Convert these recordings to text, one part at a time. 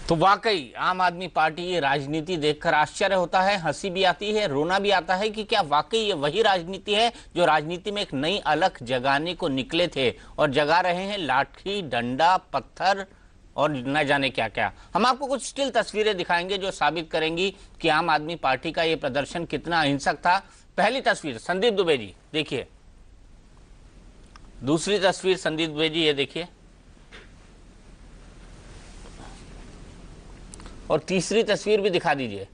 तो वाकई आम आदमी पार्टी की राजनीति देखकर आश्चर्य होता है, हंसी भी आती है, रोना भी आता है कि क्या वाकई ये वही राजनीति है जो राजनीति में एक नई अलख जगाने को निकले थे और जगा रहे हैं लाठी, डंडा, पत्थर और न जाने क्या क्या। हम आपको कुछ स्टिल तस्वीरें दिखाएंगे जो साबित करेंगी कि आम आदमी पार्टी का ये प्रदर्शन कितना अहिंसक था। पहली तस्वीर संदीप दुबे जी देखिए, दूसरी तस्वीर संदीप दुबे जी ये देखिए, और तीसरी तस्वीर भी दिखा दीजिए।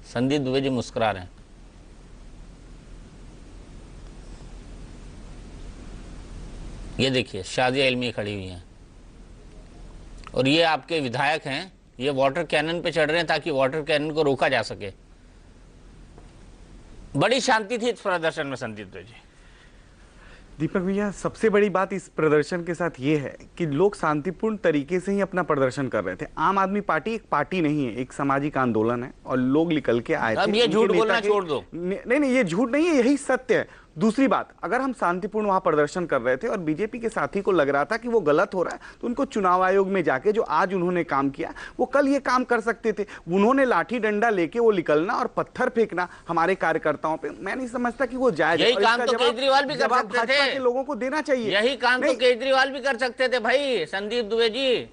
संदीप दुबे जी मुस्कुरा रहे हैं। ये देखिए शादिया इल्मी खड़ी हुई हैं और ये आपके विधायक हैं, ये वाटर कैनन पे चढ़ रहे हैं ताकि वाटर कैनन को रोका जा सके। बड़ी शांति थी इस प्रदर्शन में संदीप दुबे जी। दीपक भैया, सबसे बड़ी बात इस प्रदर्शन के साथ ये है कि लोग शांतिपूर्ण तरीके से ही अपना प्रदर्शन कर रहे थे। आम आदमी पार्टी एक पार्टी नहीं है, एक सामाजिक आंदोलन है और लोग निकल के आए थे। अब ये झूठ बोलना छोड़ दो। नहीं, ये झूठ नहीं है, यही सत्य है। दूसरी बात, अगर हम शांतिपूर्ण वहां प्रदर्शन कर रहे थे और बीजेपी के साथी को लग रहा था कि वो गलत हो रहा है, तो उनको चुनाव आयोग में जाके जो आज उन्होंने काम किया वो कल ये काम कर सकते थे। उन्होंने लाठी डंडा लेके वो निकलना और पत्थर फेंकना हमारे कार्यकर्ताओं पे, मैं नहीं समझता कि वो जायज है। यही काम तो केजरीवाल भी कर सकते थे, लोगों को देना चाहिए। यही काम तो केजरीवाल भी कर सकते थे भाई। संदीप दुबे जी,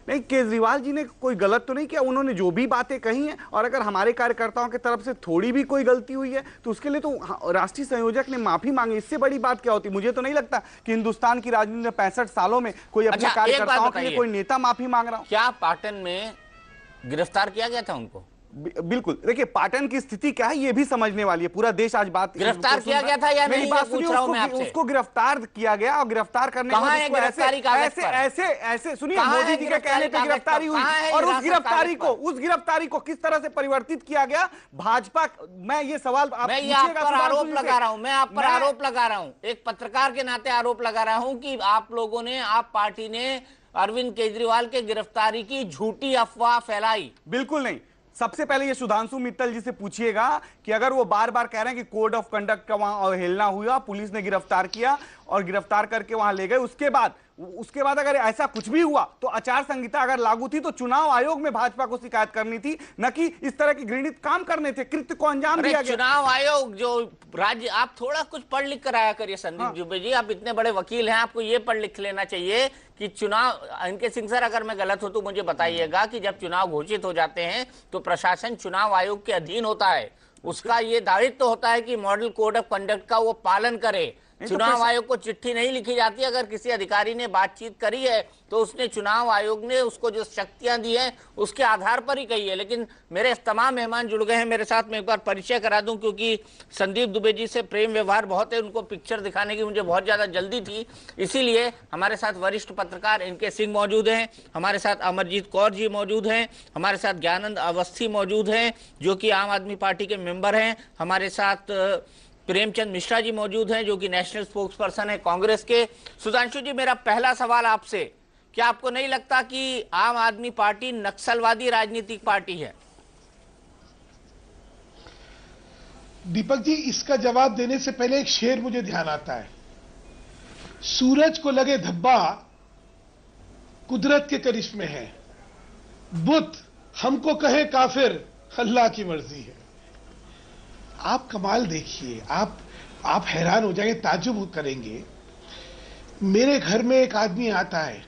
नहीं, केजरीवाल जी ने कोई गलत तो नहीं किया, उन्होंने जो भी बातें कही हैं और अगर हमारे कार्यकर्ताओं की तरफ से थोड़ी भी कोई गलती हुई है तो उसके लिए तो राष्ट्रीय संयोजक ने माफी मांगी। इससे बड़ी बात क्या होती? मुझे तो नहीं लगता कि हिंदुस्तान की राजनीति में 65 सालों में कोई अपने कार्यकर्ताओं के लिए कोई नेता माफी मांग रहा हो। क्या पाटन में गिरफ्तार किया गया था उनको? बिल्कुल। देखिए पाटन की स्थिति क्या है ये भी समझने वाली है, पूरा देश आज बात। गिरफ्तार किया गया था या नहीं, बात पूछ रहा हूं मैं आपसे। उसको गिरफ्तार किया गया और गिरफ्तार करने के बाद ऐसे सुनिए, मोदी जी के कहने पे गिरफ्तारी हुई और उस गिरफ्तारी को किस तरह से परिवर्तित किया गया भाजपा। मैं ये सवाल मैं आप पर आरोप लगा रहा हूं, मैं आप पर आरोप लगा रहा हूं, एक पत्रकार के नाते आरोप लगा रहा हूं कि आप लोगों ने, आप पार्टी ने अरविंद केजरीवाल के गिरफ्तारी की झूठी अफवाह फैलाई। बिल्कुल नहीं। सबसे पहले ये सुधांशु मित्तल जी से पूछिएगा कि अगर वो बार बार कह रहे हैं कि कोड ऑफ कंडक्ट का वहां अवहेलना हुआ, पुलिस ने गिरफ्तार किया और गिरफ्तार करके वहां ले गए, उसके बाद अगर ऐसा कुछ भी हुआ तो आचार संहिता अगर लागू थी तो चुनाव आयोग में भाजपा को शिकायत करनी थी, न कि इस तरह की घृणित काम करने थे, कृत्य को अंजाम दिया गया। चुनाव आयोग जो राज्य, आप थोड़ा कुछ पढ़ लिख कर आया करिए संदीप दुबे जी, आप इतने बड़े वकील हैं, आपको ये पढ़ लिख लेना चाहिए कि चुनाव, इनके सिंह सर अगर मैं गलत हो तो मुझे बताइएगा कि जब चुनाव घोषित हो जाते हैं तो प्रशासन चुनाव आयोग के अधीन होता है, उसका ये दायित्व होता है कि मॉडल कोड ऑफ कंडक्ट का वो पालन करे। चुनाव आयोग को चिट्ठी नहीं लिखी जाती, अगर किसी अधिकारी ने बातचीत करी है तो उसने, चुनाव आयोग ने उसको जो शक्तियां दी हैं उसके आधार पर ही कही है। लेकिन मेरे तमाम मेहमान जुड़ गए हैं मेरे साथ, मैं एक बार परिचय करा दूं क्योंकि संदीप दुबे जी से प्रेम व्यवहार बहुत है, उनको पिक्चर दिखाने की मुझे बहुत ज्यादा जल्दी थी, इसीलिए हमारे साथ वरिष्ठ पत्रकार इनके सिंह मौजूद हैं, हमारे साथ अमरजीत कौर जी मौजूद हैं, हमारे साथ ज्ञानंद अवस्थी मौजूद हैं जो कि आम आदमी पार्टी के मेंबर हैं, हमारे साथ प्रेमचंद मिश्रा जी मौजूद हैं जो कि नेशनल स्पोक्स पर्सन है कांग्रेस के। सुधांशु जी, मेरा पहला सवाल आपसे, क्या आपको नहीं लगता कि आम आदमी पार्टी नक्सलवादी राजनीतिक पार्टी है? दीपक जी, इसका जवाब देने से पहले एक शेर मुझे ध्यान आता है, सूरज को लगे धब्बा कुदरत के करिश्मे है, बुत हमको कहे काफिर अल्लाह की मर्जी है। आप कमाल देखिए, आप हैरान हो जाएंगे, ताज्जुब करेंगे। मेरे घर में एक आदमी आता है,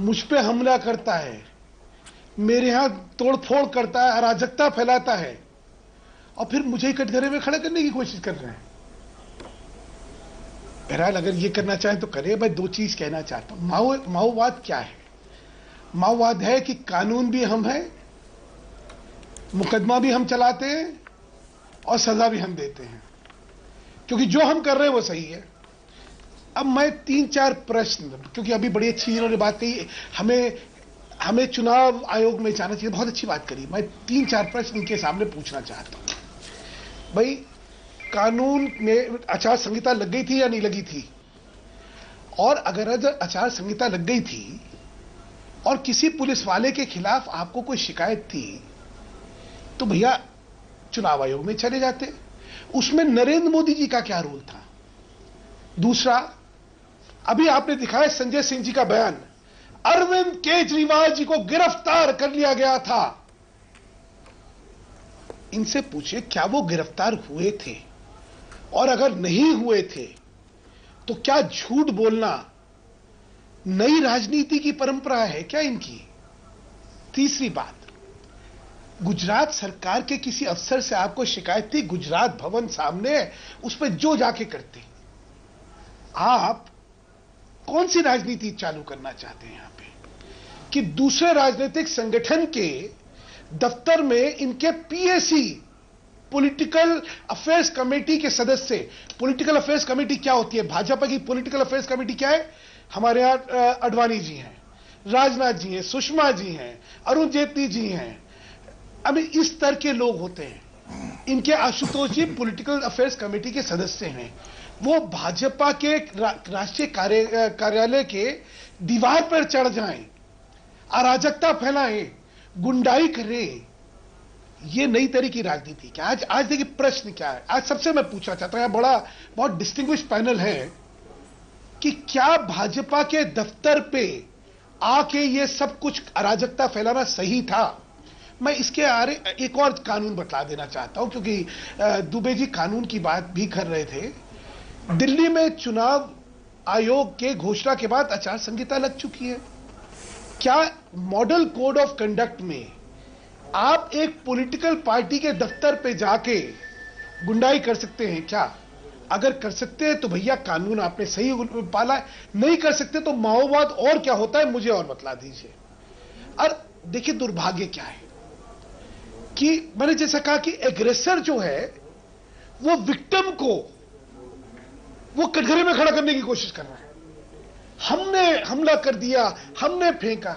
मुझ पे हमला करता है, मेरे यहां तोड़फोड़ करता है, अराजकता फैलाता है और फिर मुझे ही कटघरे में खड़ा करने की कोशिश कर रहे हैं। बहरहाल अगर ये करना चाहें तो करें। मैं दो चीज कहना चाहता हूं। माओवाद क्या है? माओवाद है कि कानून भी हम हैं, मुकदमा भी हम चलाते हैं और सजा भी हम देते हैं, क्योंकि जो हम कर रहे हैं वो सही है। अब मैं 3-4 प्रश्न, क्योंकि अभी बड़ी अच्छी इन्होंने बात कही, हमें चुनाव आयोग में जाना चाहिए, बहुत अच्छी बात करी। मैं 3-4 प्रश्न इनके सामने पूछना चाहता हूं। भाई, कानून में आचार संहिता लग गई थी या नहीं लगी थी? और अगर आचार संहिता लग गई थी और किसी पुलिस वाले के खिलाफ आपको कोई शिकायत थी तो भैया चुनाव आयोग में चले जाते। उसमें नरेंद्र मोदी जी का क्या रोल था? दूसरा, अभी आपने दिखाया संजय सिंह जी का बयान, अरविंद केजरीवाल जी को गिरफ्तार कर लिया गया था। इनसे पूछिए क्या वो गिरफ्तार हुए थे, और अगर नहीं हुए थे तो क्या झूठ बोलना नई राजनीति की परंपरा है क्या इनकी? तीसरी बात, गुजरात सरकार के किसी अफसर से आपको शिकायत थी, गुजरात भवन सामने, उस पर जो जाके करते। आप कौन सी राजनीति चालू करना चाहते हैं यहां पे कि दूसरे राजनीतिक संगठन के दफ्तर में इनके पीएसी, पॉलिटिकल अफेयर्स कमेटी के सदस्य। पॉलिटिकल अफेयर्स कमेटी क्या होती है? भाजपा की पॉलिटिकल अफेयर्स कमेटी क्या है? हमारे यहां अडवाणी जी हैं, राजनाथ जी हैं, सुषमा जी हैं, अरुण जेटली जी हैं। अब इस तरह के लोग होते हैं। इनके आशुतोष जी पॉलिटिकल अफेयर्स कमेटी के सदस्य हैं। वो भाजपा के राष्ट्रीय कार्यालय के दीवार पर चढ़ जाएं, अराजकता फैलाएं, गुंडाई करें। ये नई तरह की राजनीति क्या? आज देखिए प्रश्न क्या है। आज सबसे मैं पूछना चाहता हूं, बहुत डिस्टिंग्विश्ड पैनल है, कि क्या भाजपा के दफ्तर पे आके ये सब कुछ अराजकता फैलाना सही था? मैं इसके आरे एक और कानून बतला देना चाहता हूं, क्योंकि दुबे जी कानून की बात भी कर रहे थे। दिल्ली में चुनाव आयोग के घोषणा के बाद आचार संहिता लग चुकी है। क्या मॉडल कोड ऑफ कंडक्ट में आप एक पॉलिटिकल पार्टी के दफ्तर पे जाके गुंडाई कर सकते हैं क्या? अगर कर सकते हैं तो भैया कानून आपने सही पाला है, नहीं कर सकते तो माओवाद और क्या होता है मुझे और बतला दीजिए। और देखिए दुर्भाग्य क्या है कि मैंने जैसा कहा कि एग्रेसर जो है वो विक्टिम को वो कटघरे में खड़ा करने की कोशिश कर रहा है। हमने हमला कर दिया, हमने फेंका।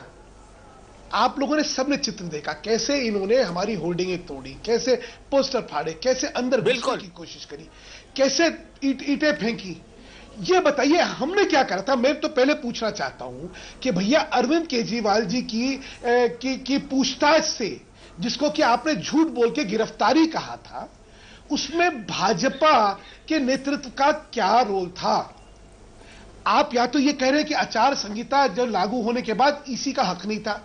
आप लोगों ने सबने चित्र देखा कैसे इन्होंने हमारी होर्डिंगें तोड़ी, कैसे पोस्टर फाड़े, कैसे अंदर घुसने की कोशिश करी, कैसे ईंटें फेंकी। ये बताइए हमने क्या करा था? मैं तो पहले पूछना चाहता हूं कि भैया अरविंद केजरीवाल जी की पूछताछ से, जिसको कि आपने झूठ बोल के गिरफ्तारी कहा था, उसमें भाजपा के नेतृत्व का क्या रोल था? आप या तो ये कह रहे हैं कि आचार संहिता जब लागू होने के बाद इसी का हक नहीं था,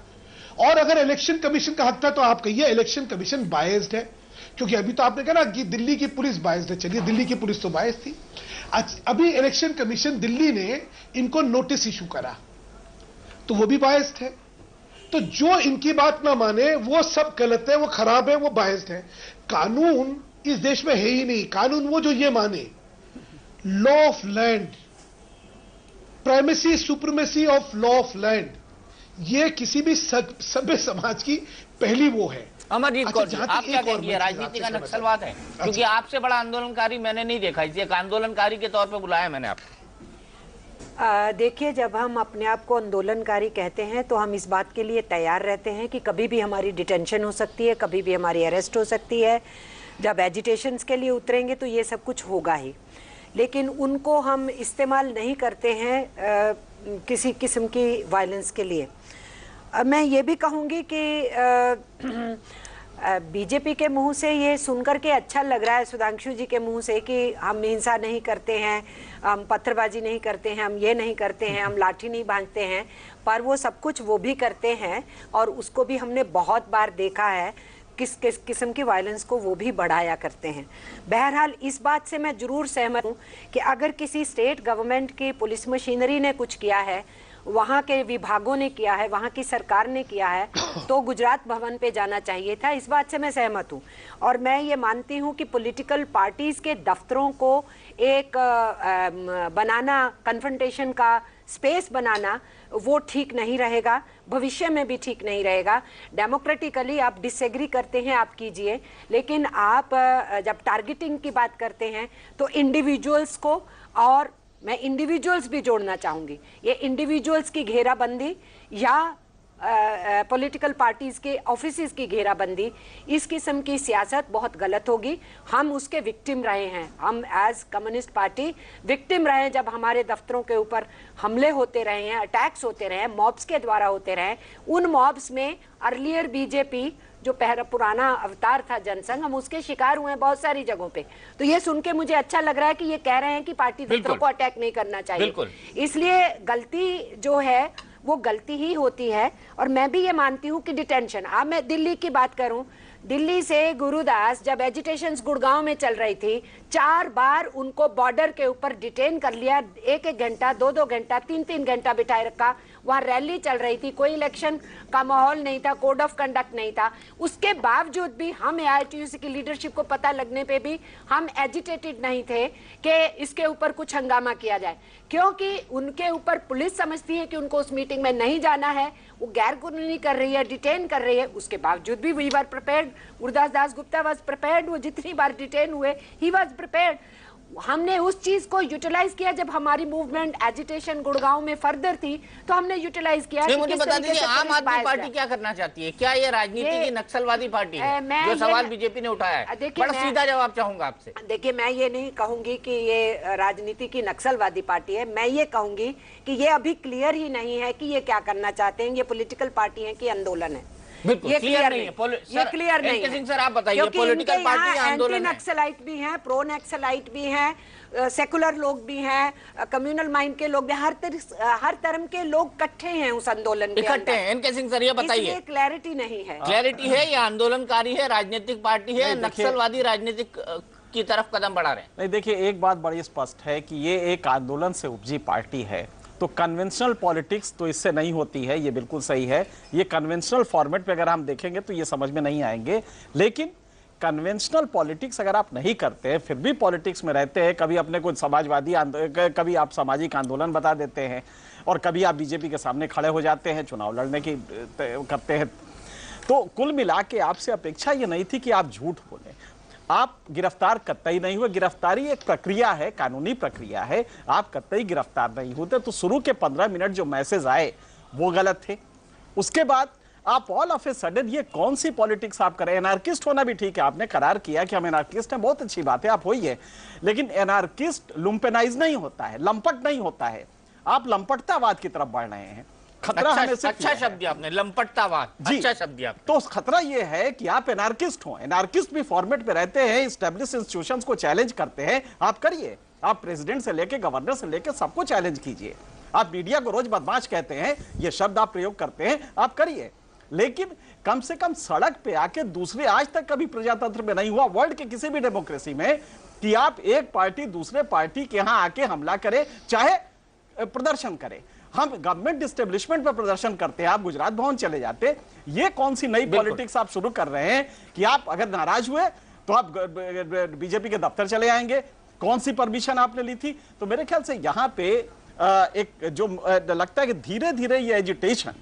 और अगर इलेक्शन कमीशन का हक था तो आप कहिए इलेक्शन कमीशन बायस्ड है, क्योंकि अभी तो आपने कहा ना कि दिल्ली की पुलिस बायस्ड है। चलिए दिल्ली की पुलिस तो बायस्ड थी। अभी इलेक्शन कमीशन दिल्ली ने इनको नोटिस इशू करा तो वो भी बायस्ड है। तो जो इनकी बात ना माने वो सब गलत है, वो खराब है, वो बायस्ड है। कानून इस देश में है ही नहीं। कानून वो जो ये माने law of land, primacy supremacy of law of land, ये किसी भी सभ्य समाज की पहली वो है। अमरजीत कौर जी, आप क्या कहेंगे? राजनीति का नक्सलवाद है? क्योंकि आपसे बड़ा आंदोलनकारी मैंने नहीं देखा, इसलिए एक आंदोलनकारी के तौर पे बुलाया मैंने आपको। देखिए, जब हम अपने आप को आंदोलनकारी कहते हैं तो हम इस बात के लिए तैयार रहते हैं कि कभी भी हमारी डिटेंशन हो सकती है, कभी भी हमारी अरेस्ट हो सकती है। जब एजिटेशंस के लिए उतरेंगे तो ये सब कुछ होगा ही, लेकिन उनको हम इस्तेमाल नहीं करते हैं किसी किस्म की वायलेंस के लिए। मैं ये भी कहूँगी कि बीजेपी के मुंह से ये सुनकर के अच्छा लग रहा है, सुधांशु जी के मुंह से, कि हम हिंसा नहीं करते हैं, हम पत्थरबाजी नहीं करते हैं, हम ये नहीं करते हैं, हम लाठी नहीं भांजते हैं, पर वो सब कुछ वो भी करते हैं और उसको भी हमने बहुत बार देखा है, किस किस किस्म की वायलेंस को वो भी बढ़ाया करते हैं। बहरहाल इस बात से मैं जरूर सहमत हूँ कि अगर किसी स्टेट गवर्नमेंट की पुलिस मशीनरी ने कुछ किया है, वहाँ के विभागों ने किया है, वहाँ की सरकार ने किया है, तो गुजरात भवन पे जाना चाहिए था। इस बात से मैं सहमत हूँ। और मैं ये मानती हूँ कि पॉलिटिकल पार्टीज़ के दफ्तरों को एक बनाना, कन्फ्रंटेशन का स्पेस बनाना, वो ठीक नहीं रहेगा, भविष्य में भी ठीक नहीं रहेगा। डेमोक्रेटिकली आप डिसएग्री करते हैं, आप कीजिए, लेकिन आप जब टारगेटिंग की बात करते हैं तो इंडिविजुअल्स को, और मैं इंडिविजुअल्स भी जोड़ना चाहूँगी, ये इंडिविजुअल्स की घेराबंदी या पॉलिटिकल पार्टीज के ऑफिसेज की घेराबंदी, इस किस्म की सियासत बहुत गलत होगी। हम उसके विक्टिम रहे हैं, हम एज कम्युनिस्ट पार्टी विक्टिम रहे हैं जब हमारे दफ्तरों के ऊपर हमले होते रहे हैं, अटैक्स होते रहे हैं, मॉब्स के द्वारा होते रहे। उन मॉब्स में अर्लियर बीजेपी जो पुराना अवतार था जनसंघ, हम उसके शिकार हुए हैं बहुत सारी जगहों पे। तो ये सुन के मुझे अच्छा लग रहा है कि ये कह रहे हैं कि पार्टी दफ्तरों को अटैक नहीं करना चाहिए। इसलिए गलती जो है वो गलती ही होती है। और मैं भी ये मानती हूँ कि डिटेंशन, अब मैं दिल्ली की बात करूं, दिल्ली से गुरुदास जब एजिटेशंस गुड़गांव में चल रही थी, 4 बार उनको बॉर्डर के ऊपर डिटेन कर लिया, 1-1 घंटा, 2-2 घंटा, 3-3 घंटा बिठाए रखा। वहां रैली चल रही थी, कोई इलेक्शन का माहौल नहीं था, कोड ऑफ कंडक्ट नहीं था। उसके बावजूद भी हम एआईटीयूसी की लीडरशिप को पता लगने पे भी हम एजिटेटेड नहीं थे कि इसके ऊपर कुछ हंगामा किया जाए, क्योंकि उनके ऊपर पुलिस समझती है कि उनको उस मीटिंग में नहीं जाना है, वो गैर कानूनी कर रही है, डिटेन कर रही है। उसके बावजूद भी we were prepared, Gurdas Dasgupta was prepared, वो जितनी बार डिटेन हुए ही वाज प्रिपेयर्ड। हमने उस चीज को यूटिलाइज किया। जब हमारी मूवमेंट एजिटेशन गुड़गांव में फर्दर थी तो हमने यूटिलाइज किया। मुझे बता दीजिए, आम आदमी पार्टी क्या करना चाहती है? क्या ये राजनीति की नक्सलवादी पार्टी है? जो सवाल बीजेपी ने उठाया है, बड़ा सीधा जवाब चाहूंगा आपसे। देखिए, मैं ये नहीं कहूंगी कि ये राजनीति की नक्सलवादी पार्टी है, मैं ये कहूंगी कि ये अभी क्लियर ही नहीं है कि ये क्या करना चाहते हैं, ये पॉलिटिकल पार्टी है कि आंदोलन है। बिल्कुल ये क्लियर नहीं है। ये क्लियर नहीं है। सर आप बताइए, पॉलिटिकल पार्टी आंदोलन है, नक्सलाइट भी हैं, प्रो नक्सलाइट भी हैं, सेकुलर लोग भी हैं, कम्युनल माइंड के लोग भी, हर तरह के लोग इकट्ठे हैं उस आंदोलन के इकट्ठे हैं। एनके सिंह सर ये बताइए, क्लैरिटी नहीं है। क्लैरिटी है या आंदोलनकारी है, राजनीतिक पार्टी है, नक्सलवादी राजनीतिक की तरफ कदम बढ़ा रहे हैं? नहीं, देखिए एक बात बड़ी स्पष्ट है कि ये एक आंदोलन से उपजी पार्टी है, तो कन्वेंशनल पॉलिटिक्स तो इससे नहीं होती है, ये बिल्कुल सही है। ये कन्वेंशनल फॉर्मेट पे अगर हम देखेंगे तो ये समझ में नहीं आएंगे, लेकिन कन्वेंशनल पॉलिटिक्स अगर आप नहीं करते हैं, फिर भी पॉलिटिक्स में रहते हैं, कभी अपने को समाजवादी कभी आप सामाजिक आंदोलन बता देते हैं और कभी आप बीजेपी के सामने खड़े हो जाते हैं, चुनाव लड़ने की करते हैं, तो कुल मिला के आपसे अपेक्षा ये नहीं थी कि आप झूठ बोलें। आप गिरफ्तार कतई नहीं हुए, गिरफ्तारी एक प्रक्रिया है, कानूनी प्रक्रिया है, आप कतई गिरफ्तार नहीं होते। तो शुरू के 15 मिनट जो मैसेज आए वो गलत थे। उसके बाद आप ऑल ऑफ ए सडन ये कौन सी पॉलिटिक्स आप करें? एनार्किस्ट होना भी ठीक है, आपने करार किया कि हम एनार्किस्ट हैं, बहुत अच्छी बात है, आप होइए, लेकिन एनार्किस्ट लुम्पेनाइज नहीं होता है, लंपट नहीं होता है। आप लंपटतावाद की तरफ बढ़ रहे हैं। खतरा हमें सिर्फ अच्छा शब्द दिया आपने, लंपटतावाद, अच्छा शब्द दिया। तो खतरा ये है कि आप एनार्किस्ट हो, एनार्किस्ट भी फॉर्मेट पे रहते हैं, एस्टेब्लिश इंस्टीट्यूशंस को चैलेंज करते हैं। आप करिए, आप प्रेसिडेंट से लेके गवर्नर से लेके सबको चैलेंज कीजिए। आप मीडिया को रोज बदमाश कहते हैं, ये शब्द आप प्रयोग करते हैं, आप करिए, लेकिन कम से कम सड़क पे आके दूसरे, आज तक कभी प्रजातंत्र में नहीं हुआ वर्ल्ड के किसी भी डेमोक्रेसी में कि आप एक पार्टी दूसरे पार्टी के यहां आके हमला करे, चाहे प्रदर्शन करे। हम गवर्नमेंट एस्टेब्लिशमेंट पर प्रदर्शन करते हैं, आप गुजरात भवन चले जाते। ये कौन सी नई पॉलिटिक्स आप शुरू कर रहे हैं कि आप अगर नाराज हुए तो आप बीजेपी के दफ्तर चले आएंगे? कौन सी परमिशन आपने ली थी? तो मेरे ख्याल से यहां पे एक जो लगता है कि धीरे धीरे ये एजिटेशन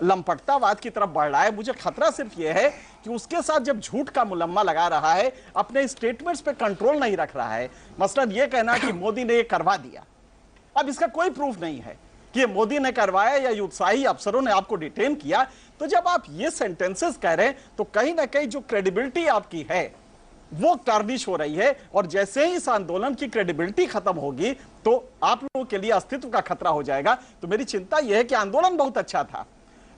लंपटतावाद की तरफ बढ़ रहा है। मुझे खतरा सिर्फ ये है कि उसके साथ जब झूठ का मुलम्मा लगा रहा है, अपने स्टेटमेंट्स पे कंट्रोल नहीं रख रहा है। मसलन ये कहना कि मोदी ने ये करवा दिया, अब इसका कोई प्रूफ नहीं है कि ये मोदी ने करवाया या उत्साही अफसरों ने आपको डिटेन किया। तो जब आप ये सेंटेंसेस कह रहे हैं तो कहीं ना कहीं जो क्रेडिबिलिटी आपकी है वो टार्निश हो रही है, और जैसे ही इस आंदोलन की क्रेडिबिलिटी खत्म होगी तो आप लोगों के लिए अस्तित्व का खतरा हो जाएगा। तो मेरी चिंता यह है कि आंदोलन बहुत अच्छा था,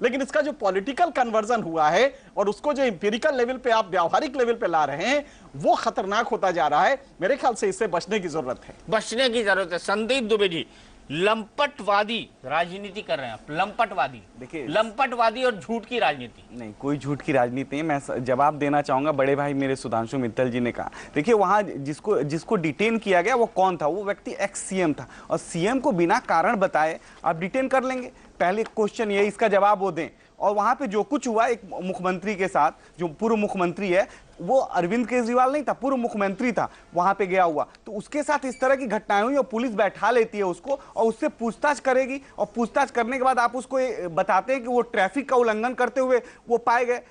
लेकिन इसका जो पॉलिटिकल कन्वर्जन हुआ है और उसको जो इंपीरिकल लेवल पे आप व्यावहारिक लेवल पे ला रहे हैं वो खतरनाक होता जा रहा है। मेरे ख्याल से इससे बचने की जरूरत है, बचने की जरूरत है। संदीप दुबे जी, लंपटवादी राजनीति कर रहे हैं आप, लंपटवादी। देखिए, लंपटवादी और झूठ की राजनीति नहीं, कोई झूठ की राजनीति नहीं। मैं जवाब देना चाहूंगा, बड़े भाई मेरे सुधांशु मित्तल जी ने कहा। देखिए, वहां जिसको डिटेन किया गया वो कौन था? वो व्यक्ति एक्स सीएम था, और सीएम को बिना कारण बताए आप डिटेन कर लेंगे? पहले क्वेश्चन ये, इसका जवाब वो दें। और वहां पे जो कुछ हुआ एक मुख्यमंत्री के साथ, जो पूर्व मुख्यमंत्री है, वो अरविंद केजरीवाल नहीं था, पूर्व मुख्यमंत्री था, वहां पे गया हुआ, तो उसके साथ इस तरह की घटनाएं हुई और पुलिस बैठा लेती है उसको और उससे पूछताछ करेगी, और पूछताछ करने के बाद आप उसको बताते हैं कि वो ट्रैफिक का उल्लंघन करते हुए वो पाए गए।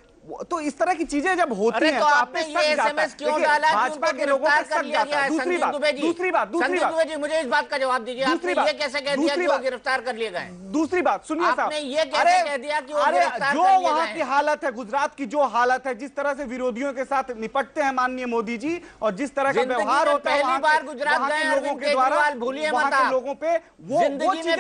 तो इस तरह की चीजें जब होती हैं तो आपने ये एसएमएस क्यों डाला? भाजपा के लोगों पर शक जाता है। दूसरी बात मुझे इस बात का जवाब दीजिए, आपने ये कैसे कह दिया कि वो गिरफ्तार कर लिए गए? दूसरी बात सुनिए साहब, आपने ये कैसे कह दिया कि वो गिरफ्तार जो वहां की हालत है, गुजरात की जो हालत है, जिस तरह से विरोधियों के साथ निपटते हैं माननीय मोदी जी, और जिस तरह का व्यवहार होता है पहली बार गुजरात गए लोगों के द्वारा, भूलिए वहां मत, के लोगों पे वो चीजें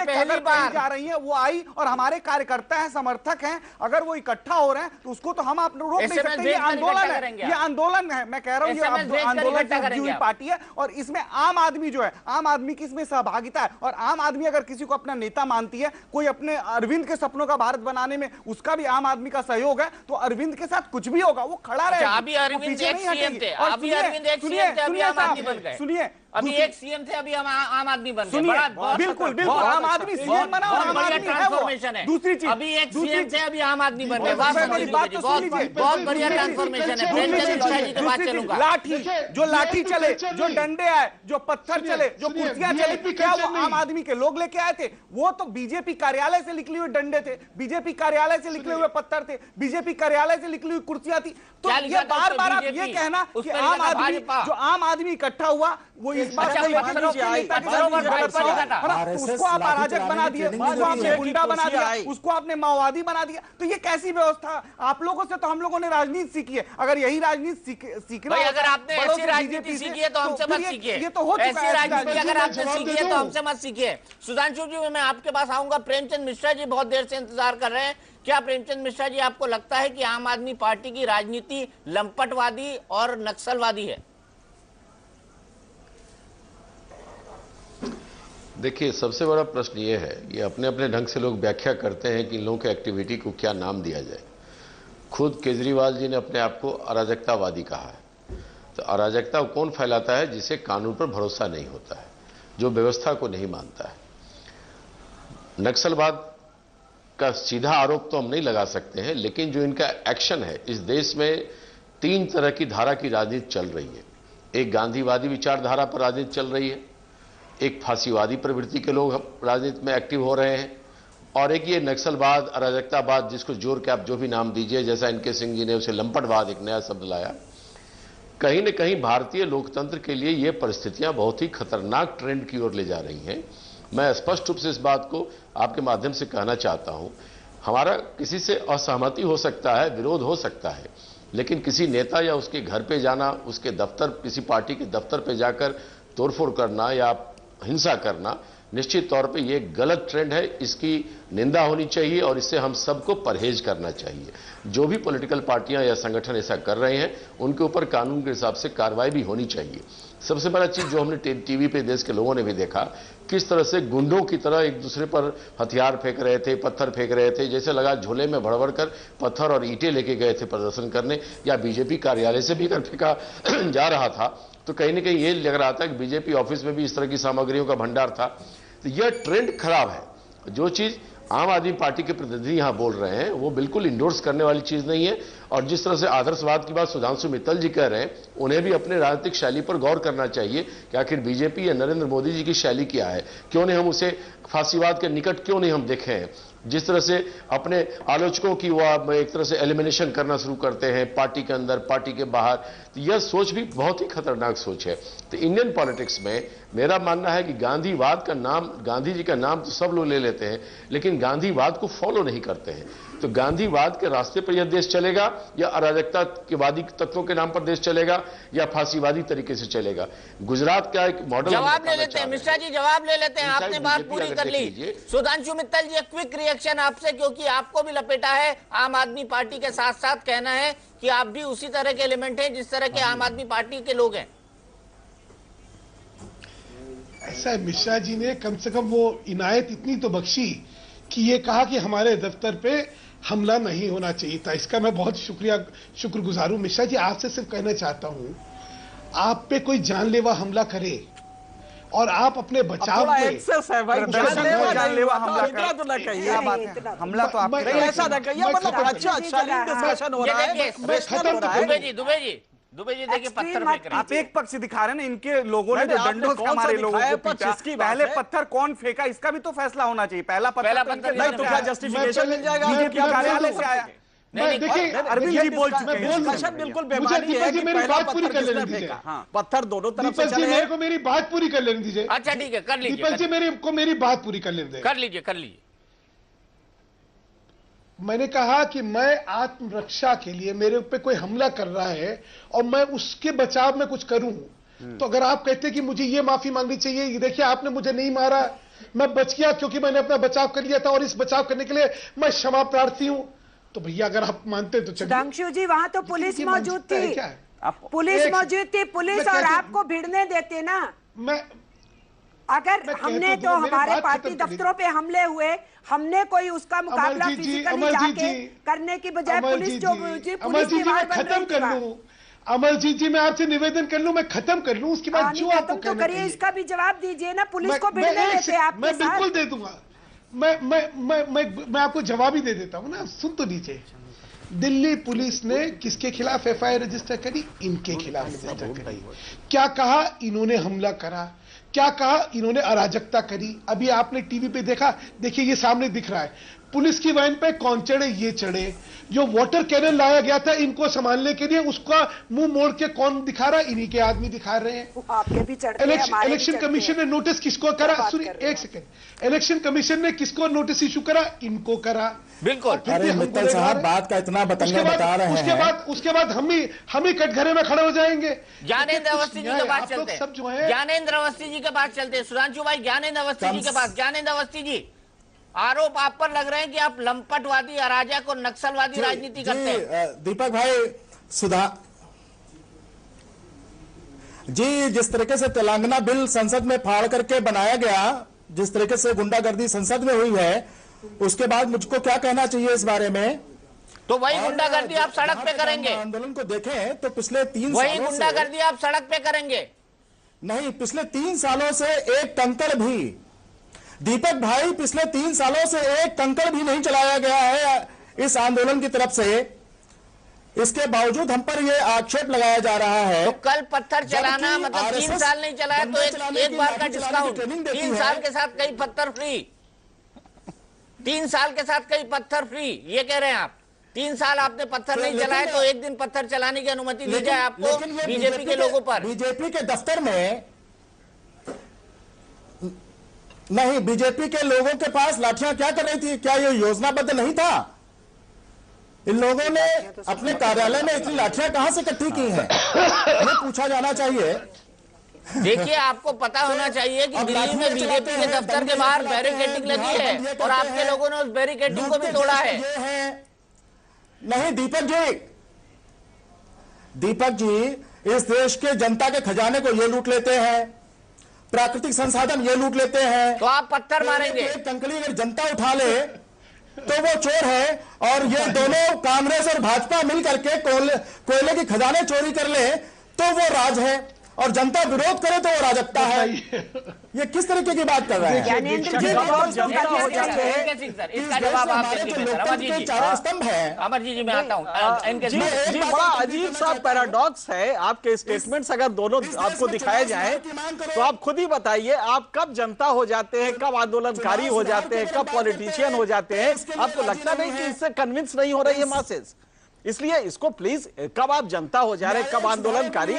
जा रही है, वो आई, और हमारे कार्यकर्ता हैं, समर्थक हैं, अगर वो इकट्ठा हो रहे हैं तो उसको तो हम हम आप रोक नहीं SMS सकते। ये भेजकर आंदोलन इकट्ठा है, करेंगे ये आप। आंदोलन है। मैं कह रहा हूँ ये SMS भेजकर आंदोलन इकट्ठा से जुड़ी करेंगे हुई आप। पार्टी है और इसमें आम आदमी जो है, आम आदमी की इसमें सहभागिता है। और आम आदमी अगर किसी को अपना नेता मानती है, कोई अपने अरविंद के सपनों का भारत बनाने में उसका भी आम आदमी का सहयोग है, तो अरविंद के साथ कुछ भी होगा वो खड़ा रहेगा। अभी अरविंद एक सीएम थे, अभी अरविंद एक सुनिए, सीएम थे, अभी सुनिए आम आदमी साहब, बन गए। सुनिए, अभी एक सीएम थे, अभी हम आम आदमी बन गए। सुनिए, बहुत बिल्कुल बिल्कुल बहुत आम अच्छा, आदमी सीएम बना और बहुत आम बढ़िया आदमी है वो। ट्रांसफॉर्मेशन है। दूसरी चीज, अभी एक दूसरी सीएम थे, अभी आम आदमी बन गए। बहुत बात बड़ी समझ बात लीजिए, तो सुन लीजिए। बहुत बढ़िया ट्रांसफॉर्मेशन है। प्रेमचंद मिश्रा जी की बात चलूंगा। लाठी, जो लाठी चले, जो डंडे आए, जो पत्थर चले, जो सुनिए, कुर्सियां चले, VIP क्या वो कल्चर आम नहीं। आदमी के लोग लेके आए थे? वो तो बीजेपी कार्यालय से निकले हुए डंडे थे, बीजेपी कार्यालय से निकले हुए पत्थर थे, बीजेपी कार्यालय से निकली हुई कुर्सियां थी। तो क्या ये लिखा था बार उस बार पे आप ये BJP? कहना उस कि पे आम लिखा था आदमी, भाजपा। जो आम आदमी इकट्ठा हुआ वो इस बात अच्छा, का यकीन पत्थरों नहीं पर नेता के पत्थरों साथ पर गलत भाजपा हुआ। लिखा था। है ना? तो उसको आप अराजक बना दिए, उसको आपने गुंडा बना दिया, उसको आपने माओवादी बना दिया। तो ये कैसी व्यवस्था? आप लोगों से तो हम लोगों ने राजनीति सीखी है। अगर यही राजनीति सीखना भाई, होता अगर आपने बड़ों ऐसी से राजनीति बीजेपी से, सीखी है तो हमसे फिर मत सीखिए। ये तो हो चुका ऐसी है राजनीति अगर आपने जवाब सीखी दे है तो दो। हमसे मत सीखिए। सुधांशु जी, मैं आपके पास आऊंगा। प्रेमचंद मिश्रा जी बहुत देर से इंतजार कर रहे हैं। क्या प्रेमचंद मिश्रा जी, आपको लगता है कि आम आदमी पार्टी की राजनीति लंपटवादी और नक्सलवादी है? देखिए, सबसे बड़ा प्रश्न ये है, ये अपने अपने ढंग से लोग व्याख्या करते हैं कि इन लोगों की एक्टिविटी को क्या नाम दिया जाए। खुद केजरीवाल जी ने अपने आप को अराजकतावादी कहा है। तो अराजकता कौन फैलाता है? जिसे कानून पर भरोसा नहीं होता है, जो व्यवस्था को नहीं मानता है। नक्सलवाद का सीधा आरोप तो हम नहीं लगा सकते हैं, लेकिन जो इनका एक्शन है, इस देश में 3 तरह की धारा की राजनीति चल रही है। एक गांधीवादी विचारधारा पर राजनीति चल रही है, एक फांसीवादी प्रवृत्ति के लोग राजनीति में एक्टिव हो रहे हैं, और एक ये नक्सलवाद, अराजकतावाद, जिसको जोड़ के आप जो भी नाम दीजिए, जैसा इनके सिंह जी ने उसे लंपटवाद एक नया शब्द लाया। कहीं न कहीं भारतीय लोकतंत्र के लिए ये परिस्थितियां बहुत ही खतरनाक ट्रेंड की ओर ले जा रही हैं। मैं स्पष्ट रूप से इस बात को आपके माध्यम से कहना चाहता हूं। हमारा किसी से असहमति हो सकता है, विरोध हो सकता है, लेकिन किसी नेता या उसके घर पे जाना, उसके दफ्तर, किसी पार्टी के दफ्तर पे जाकर तोड़फोड़ करना या हिंसा करना, निश्चित तौर पे ये गलत ट्रेंड है। इसकी निंदा होनी चाहिए और इससे हम सबको परहेज करना चाहिए। जो भी पॉलिटिकल पार्टियां या संगठन ऐसा कर रहे हैं, उनके ऊपर कानून के हिसाब से कार्रवाई भी होनी चाहिए। सबसे बड़ा चीज जो हमने टीवी पे देश के लोगों ने भी देखा, किस तरह से गुंडों की तरह एक दूसरे पर हथियार फेंक रहे थे, पत्थर फेंक रहे थे, जैसे लगा झोले में भड़बड़ कर पत्थर और ईंटें लेके गए थे प्रदर्शन करने, या बीजेपी कार्यालय से भी फेंका जा रहा था। तो कहीं ना कहीं ये लग रहा था कि बीजेपी ऑफिस में भी इस तरह की सामग्रियों का भंडार था। तो यह ट्रेंड खराब है। जो चीज आम आदमी पार्टी के प्रतिनिधि यहां बोल रहे हैं वो बिल्कुल इंडोर्स करने वाली चीज नहीं है। और जिस तरह से आदर्शवाद की बात सुधांशु मित्तल जी कह रहे हैं, उन्हें भी अपने राजनीतिक शैली पर गौर करना चाहिए कि आखिर बीजेपी या नरेंद्र मोदी जी की शैली क्या है। क्यों नहीं हम उसे फांसीवाद के निकट क्यों नहीं हम देखे हैं? जिस तरह से अपने आलोचकों की वो एक तरह से एलिमिनेशन करना शुरू करते हैं, पार्टी के अंदर, पार्टी के बाहर, तो यह सोच भी बहुत ही खतरनाक सोच है। तो इंडियन पॉलिटिक्स में मेरा मानना है कि गांधीवाद का नाम, गांधी जी का नाम तो सब लोग ले लेते हैं, लेकिन गांधीवाद को फॉलो नहीं करते हैं। तो गांधीवाद के रास्ते पर यह देश चलेगा, या अराजकता के वादी तत्वों के नाम पर देश चलेगा, या फांसीवादी तरीके से चलेगा? गुजरात का एक मॉडल जवाब ले लेते हैं मिश्रा जी, जवाब ले लेते हैं। आपने बात पूरी कर ली। सुधांशु मित्तल जी, क्विक रिएक्शन आपसे, क्योंकि आपको भी लपेटा है आम आदमी पार्टी के साथ साथ। कहना है कि आप भी उसी तरह के एलिमेंट हैं जिस तरह के आम आदमी पार्टी के लोग हैं। ऐसा है, मिश्रा जी ने कम से कम वो इनायत इतनी तो बख्शी कि ये कहा कि हमारे दफ्तर पे हमला नहीं होना चाहिए था। इसका मैं बहुत शुक्रगुजार हूं। मिश्रा जी, आपसे सिर्फ कहना चाहता हूं, आप पे कोई जानलेवा हमला करे और आप अपने बचाव में एक्सेस है भाई, जानलेवा हमला इतना तो ना कहिए। क्या बात है? हमला तो आप नहीं, ऐसा ना कहिए, मतलब अच्छा शालीन डिस्कशन हो रहा है, प्रोफेशनल हो रहा है। दुबे जी देखिए, पत्थर फेंक रहे हैं। आप एक पक्ष दिखा रहे हैं ना, इनके लोगों ने जो आपने डंडों से कौन हमारे सा लोगों दिखाया को पक्ष? पीटा, इसकी बात पहले है। पत्थर कौन फेंका इसका भी तो फैसला होना चाहिए। पहला पत्थर तो इनके नहीं तो क्या जस्टिफिकेशन मिल जाएगा? बीजेपी कार्यालय से आया। देखिए, अरविंद जी बोल चुके हैं। डिस्कशन बिल्कुल मुझे बेमानी है दीपक जी कि मेरी पहला बात पूरी पत्थर कर लेने किसने दीजिए। फेंका। पत्थर दोनों तरफ से दीपक जी, चले मेरे हैं। को मेरी बात पूरी कर लेने दीजिए। अच्छा ठीक है, कर लीजिए, दीपक जी मेरे को मेरी बात पूरी कर लेने दें। कर लीजिए, कर लीजिए। मैंने कहा कि मैं आत्मरक्षा के लिए, मेरे पे कोई हमला कर रहा है और मैं उसके बचाव में कुछ करूं, तो अगर आप कहते कि मुझे ये माफी मांगनी चाहिए, ये देखिए आपने मुझे नहीं मारा, मैं बच गया क्योंकि मैंने अपना बचाव कर लिया था और इस बचाव करने के लिए मैं क्षमा प्रार्थी हूं, तो भैया अगर आप मानते तो चलिए। सुधांशु जी, वहां तो पुलिस ये मौजूद मानता है थी, क्या है? पुलिस एक- मौजूद थी, पुलिस मैं और कहता- आपको भिड़ने देते ना। मैं अगर मैं हमने कहता तो हूं, मेरी हमारे बात पार्टी खत्म करिए। दफ्तरों पे हमले हुए, हमने कोई उसका मुकाबला अमरजीत जी, फिजिकली अमरजीत जाके जी, करने की बजाय पुलिस अमरजीत जो जी, पुलिस अमरजीत जी, दीवार मैं बन रही खत्म थी कर वहाँ। लूं। अमरजीत जी, मैं आपसे निवेदन कर लूं, मैं खत्म कर लूं, उसके बाद कहानी जो आपको खत्म तो कहना करिए, चाहिए। इसका भी जवाब दीजिए ना। पुलिस मैं- को मैं भिड़ने एक देते से- आपके मैं बिल्कुल साथ। दे दूंगा। मैं आपको जवाब ही दे देता हूं ना, सुन तो लीजिए। दिल्ली पुलिस ने किसके खिलाफ एफआईआर रजिस्टर करी? इनके खिलाफ रजिस्टर करी। क्या कहा? इन्होंने हमला करा। क्या कहा? इन्होंने अराजकता करी। अभी आपने टीवी पे देखा, देखिए ये सामने दिख रहा है, पुलिस की वैन पे कौन चढ़े? ये चढ़े। जो वाटर कैनन लाया गया था इनको संभालने के लिए, उसका मुंह मोड़ के कौन दिखा रहा है? इन्हीं के आदमी दिखा रहे हैं। आपके भी चढ़ते हैं, हमारे भी इलेक्शन चढ़ते कमीशन हैं। ने नोटिस किसको क्या करा? बात सुनिए कर रहे हैं एक सेकंड। इलेक्शन कमीशन ने किसको नोटिस इशू करा? इनको करा। बिल्कुल। और फिर भी अरे हम मित्तल गुनहगार साहब, हैं। बात का इतना बतंगड़ उसके बाद- बता रहे उसके हैं। उसके बाद हम ही कटघरे में खड़े हो जाएंगे। ज्ञानेंद्र अवस्थी जी के पास आप लोग चलते सब जो हैं, है ज्ञानेंद्र अवस्थी जी के पास चलते हैं। सुधांशु भाई, ज्ञानेंद्र अवस्थी जी के पास। ज्ञानेंद्र अवस्थी जी, आरोप आप पर लग रहे हैं कि आप लंपटवादी, अराजक और नक्सलवादी राजनीति करते हैं। दीपक भाई, जी, जिस तरीके से तेलंगाना बिल संसद में फाड़ करके बनाया गया, जिस तरीके से गुंडागर्दी संसद में हुई है, उसके बाद मुझको क्या कहना चाहिए इस बारे में? तो वही गुंडागर्दी आप सड़क पे करेंगे? आंदोलन को देखें तो पिछले 3 वही सालों से गुंडागर्दी आप सड़क पे करेंगे? नहीं, पिछले 3 सालों से एक कंकड़ भी, दीपक भाई, पिछले 3 सालों से एक कंकड़ भी नहीं चलाया गया है इस आंदोलन की तरफ से। इसके बावजूद हम पर यह आक्षेप लगाया जा रहा है। तो कल पत्थर चलाना जबकि मतलब 3 RSS साल नहीं चलाया तो चलाने एक की, बार का लाठी चलाने की डिस्काउंट, ट्रेनिंग देती 3 है। साल के साथ कई पत्थर फ्री। 3 साल के साथ कई पत्थर फ्री, ये कह रहे हैं आप? 3 साल आपने पत्थर नहीं चलाए तो एक दिन पत्थर चलाने की अनुमति दी जाए आपको बीजेपी के लोगों पर? बीजेपी के दफ्तर में नहीं, बीजेपी के लोगों के पास लाठियां क्या कर रही थी? क्या ये योजनाबद्ध नहीं था? इन लोगों ने अपने कार्यालय में इतनी लाठियां कहां से इकट्ठी की हैं? ये पूछा जाना चाहिए। देखिए, आपको पता होना चाहिए कि दिल्ली में बीजेपी के दफ्तर के बाहर बैरिकेडिंग लगी है और आपके लोगों ने उस बैरिकेडिंग को भी तोड़ा है। नहीं दीपक जी, इस देश के जनता के खजाने को ये लूट लेते हैं, प्राकृतिक संसाधन ये लूट लेते हैं। तो आप पत्थर मारेंगे? एक कंकड़ी अगर जनता उठा ले तो वो चोर है, और ये दोनों कांग्रेस और भाजपा मिलकर के कोयले की खजाने चोरी कर ले तो वो राज है, और जनता विरोध करे तो वो राजकता है। ये किस तरीके की बात कर रहे हैं? ज्ञानेंद्र जी, जब विरोध तो जनता करने हो से जाते हैं, इनके सिंह सर, इस इसका देश जवाब में आप हमारे देंगे जो फिर। अमर लोकतंत्र जी के जी, चारों स्तंभ हैं, अमर जी मैं आता हूँ इनके जी सिंह। जी, बड़ा अजीब सा पैराडॉक्स है आपके स्टेटमेंट्स। अगर दोनों आपको दिखाए जाए तो आप खुद ही बताइए, आप कब जनता हो जाते हैं, कब आंदोलनकारी हो जाते हैं, कब पॉलिटिशियन हो जाते हैं? आपको लगता नहीं कि इससे कन्विंस नहीं हो रही है मासेस? इसलिए इसको प्लीज, कब आप जनता हो जा रहे, कब आंदोलनकारी,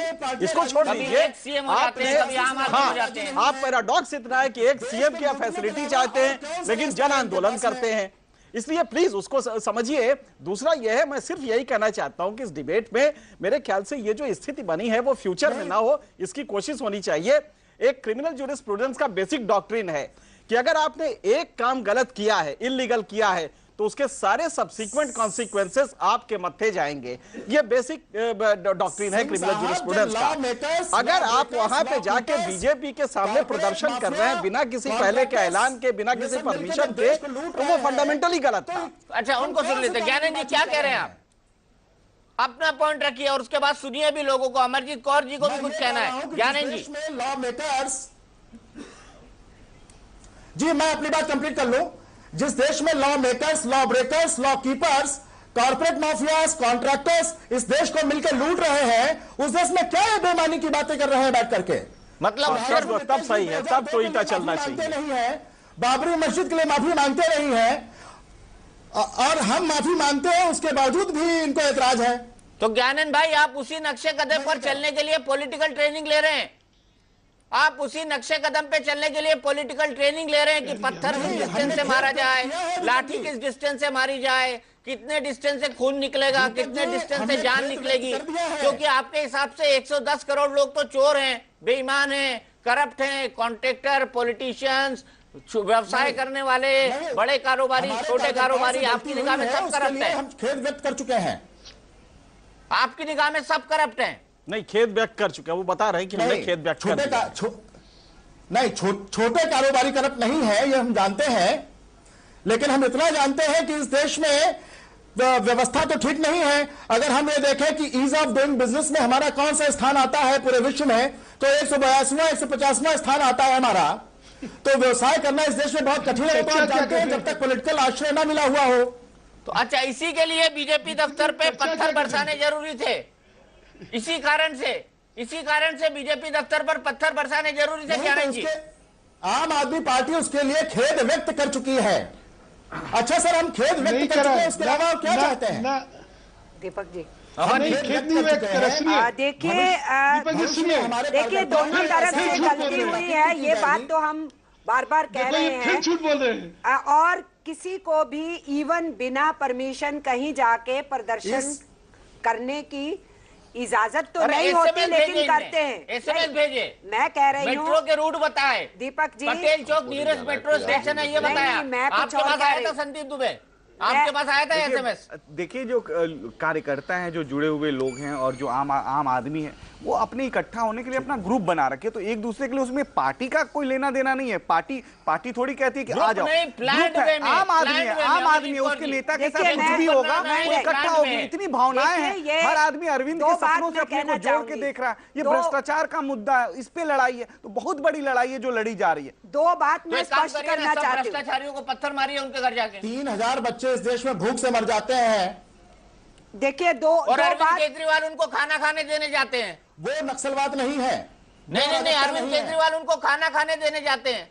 इसको छोड़ कभी दीजिए। एक CM हो जाते हैं, कभी आम आदमी हो जाते हैं। आप पैराडॉक्स इतना है कि एक सीएम की आप फैसिलिटी चाहते हैं लेकिन जन आंदोलन करते हैं, इसलिए प्लीज उसको समझिए। दूसरा यह है, मैं सिर्फ यही कहना चाहता हूं कि इस डिबेट में मेरे ख्याल से ये जो स्थिति बनी है वो फ्यूचर में ना हो, इसकी कोशिश होनी चाहिए। एक क्रिमिनल ज्यूरिस्प्रूडेंस का बेसिक डॉक्ट्रिन है कि अगर आपने एक काम गलत किया है, इलीगल किया है, तो उसके सारे सब्सिक्वेंट कॉन्सिक्वेंसेस आपके मत्थे जाएंगे। ये बेसिक डॉक्ट्रिन है क्रिमिनल ज्यूरिस्प्रूडेंस का। अगर आप वहां पे जाके बीजेपी के सामने प्रदर्शन कर रहे हैं बिना किसी पहले के ऐलान के, बिना किसी परमिशन के, तो वो फंडामेंटली गलत था। अच्छा, उनको सुन लेते हैं। ज्ञानेंद्र जी, क्या कह रहे हैं आप? अपना पॉइंट रखिए और उसके बाद सुनिए भी लोगों को। अमरजीत कौर जी को भी कुछ कहना है। ज्ञानेंद्र जी। लॉ मेकर्स, जी मैं अपनी बात कंप्लीट कर लूं। जिस देश में law makers, law breakers, law keepers, corporate mafias, contractors इस देश को मिलकर लूट रहे हैं, उस देश में क्या ये बेईमानी की बातें कर रहे हैं बैठ करके? मतलब तब सही है, तब तो इनका चलना चाहिए। नहीं है, बाबरी मस्जिद के लिए माफी मांगते नहीं है, और हम माफी मांगते हैं, उसके बावजूद भी इनको एतराज है। तो ज्ञानंद भाई, आप उसी नक्शे कदम पर चलने के लिए पॉलिटिकल ट्रेनिंग ले रहे हैं। आप उसी नक्शे कदम पे चलने के लिए पॉलिटिकल ट्रेनिंग ले रहे हैं कि पत्थर किस डिस्टेंस से मारा जाए, लाठी किस डिस्टेंस से मारी जाए, कितने डिस्टेंस से खून निकलेगा, कितने डिस्टेंस से जान निकलेगी। क्योंकि आपके हिसाब से 110 करोड़ लोग तो चोर हैं, बेईमान हैं, करप्ट हैं, कॉन्ट्रैक्टर, पॉलिटिशियंस, व्यवसाय करने वाले, बड़े कारोबारी, छोटे कारोबारी, आपकी निगाह में सब करप्ट है। हम खेद व्यक्त कर चुके हैं। आपकी निगाह में सब करप्ट हैं। नहीं, खेद व्यक्त कर चुके हैं, वो बता रहे हैं कि हमने खेद व्यक्त कर दिया। नहीं, छोटे कारोबारी करप्ट नहीं है, ये हम जानते हैं, लेकिन हम इतना जानते हैं कि इस देश में व्यवस्था तो ठीक नहीं है। अगर हम ये देखें कि ईज ऑफ डूइंग बिजनेस में हमारा कौन सा स्थान आता है पूरे विश्व में, तो 182वां 150वां स्थान आता है हमारा। तो व्यवसाय करना इस देश में बहुत कठिन है, तो आप जानते हैं, जब तक पॉलिटिकल आश्रय ना मिला हुआ हो। तो अच्छा, इसी के लिए बीजेपी दफ्तर पे पत्थर बरसाने जरूरी थे। इसी कारण से बीजेपी दफ्तर पर पत्थर बरसाने जरूरी थे। क्या नहीं जी? आम आदमी पार्टी उसके लिए खेद व्यक्त कर चुकी है। अच्छा सर, हम खेद व्यक्त कर चुके हैं, उसके अलावा क्या चाहते हैं? दीपक जी, खेद नहीं व्यक्त कर, देखिए दोनों तरफ से गलती हुई है, ये बात तो हम बार बार कह रहे हैं, झूठ बोल रहे हैं। और किसी को भी इवन बिना परमिशन कहीं जाके प्रदर्शन करने की इजाजत तो नहीं होती, लेकिन करते हैं। एसएमएस भेजे, मैं कह रही हूँ मेट्रो के रूट बताए, दीपक जी, पटेल चौक नियरेस्ट मेट्रो स्टेशन है, ये बताया। मैं कुछ आपके और पास कह आया रही था संदीप दुबे? आपके पास आया था एसएमएस? देखिए, जो कार्यकर्ता हैं, जो जुड़े हुए लोग हैं और जो आम आदमी है, वो अपने इकट्ठा होने के लिए अपना ग्रुप बना रखे, तो एक दूसरे के लिए उसमें पार्टी का कोई लेना देना नहीं है। पार्टी थोड़ी कहती है कि आ जाओ। आम आदमी है, उसके नेता के साथ कुछ भी होगा वो इकट्ठा होगी। इतनी भावनाएं हैं, हर आदमी अरविंद के सपनों से अपने को जोड़ के देख रहा है। ये भ्रष्टाचार का मुद्दा है, इस पे लड़ाई है, तो बहुत बड़ी लड़ाई है जो लड़ी जा रही है। दो बात मैं स्पष्ट करना चाहती हूँ। भ्रष्टाचारियों को पत्थर मारिए उनके घर जाके। 3000 बच्चे इस देश में भूख से मर जाते हैं। देखिए, और अरविंद केजरीवाल उनको खाना खाने देने जाते हैं। वो नक्सलवाद नहीं है। नहीं, अरविंद केजरीवाल उनको खाना खाने देने जाते हैं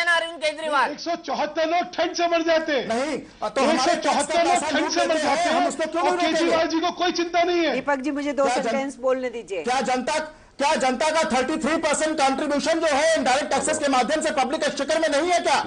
ना अरविंद केजरीवाल। 174 लोग ठंड से मर जाते हैं। नहीं, तो 174 लोग ठंड से मर जाते हैं, और केजरीवाल जी को कोई चिंता नहीं है। दीपक जी, मुझे 2 सेंटेंस बोलने दीजिए। क्या जनता का 33% कंट्रीब्यूशन जो है इनडायरेक्ट टैक्सेस के माध्यम से पब्लिक एक्सचेकर में नहीं है क्या?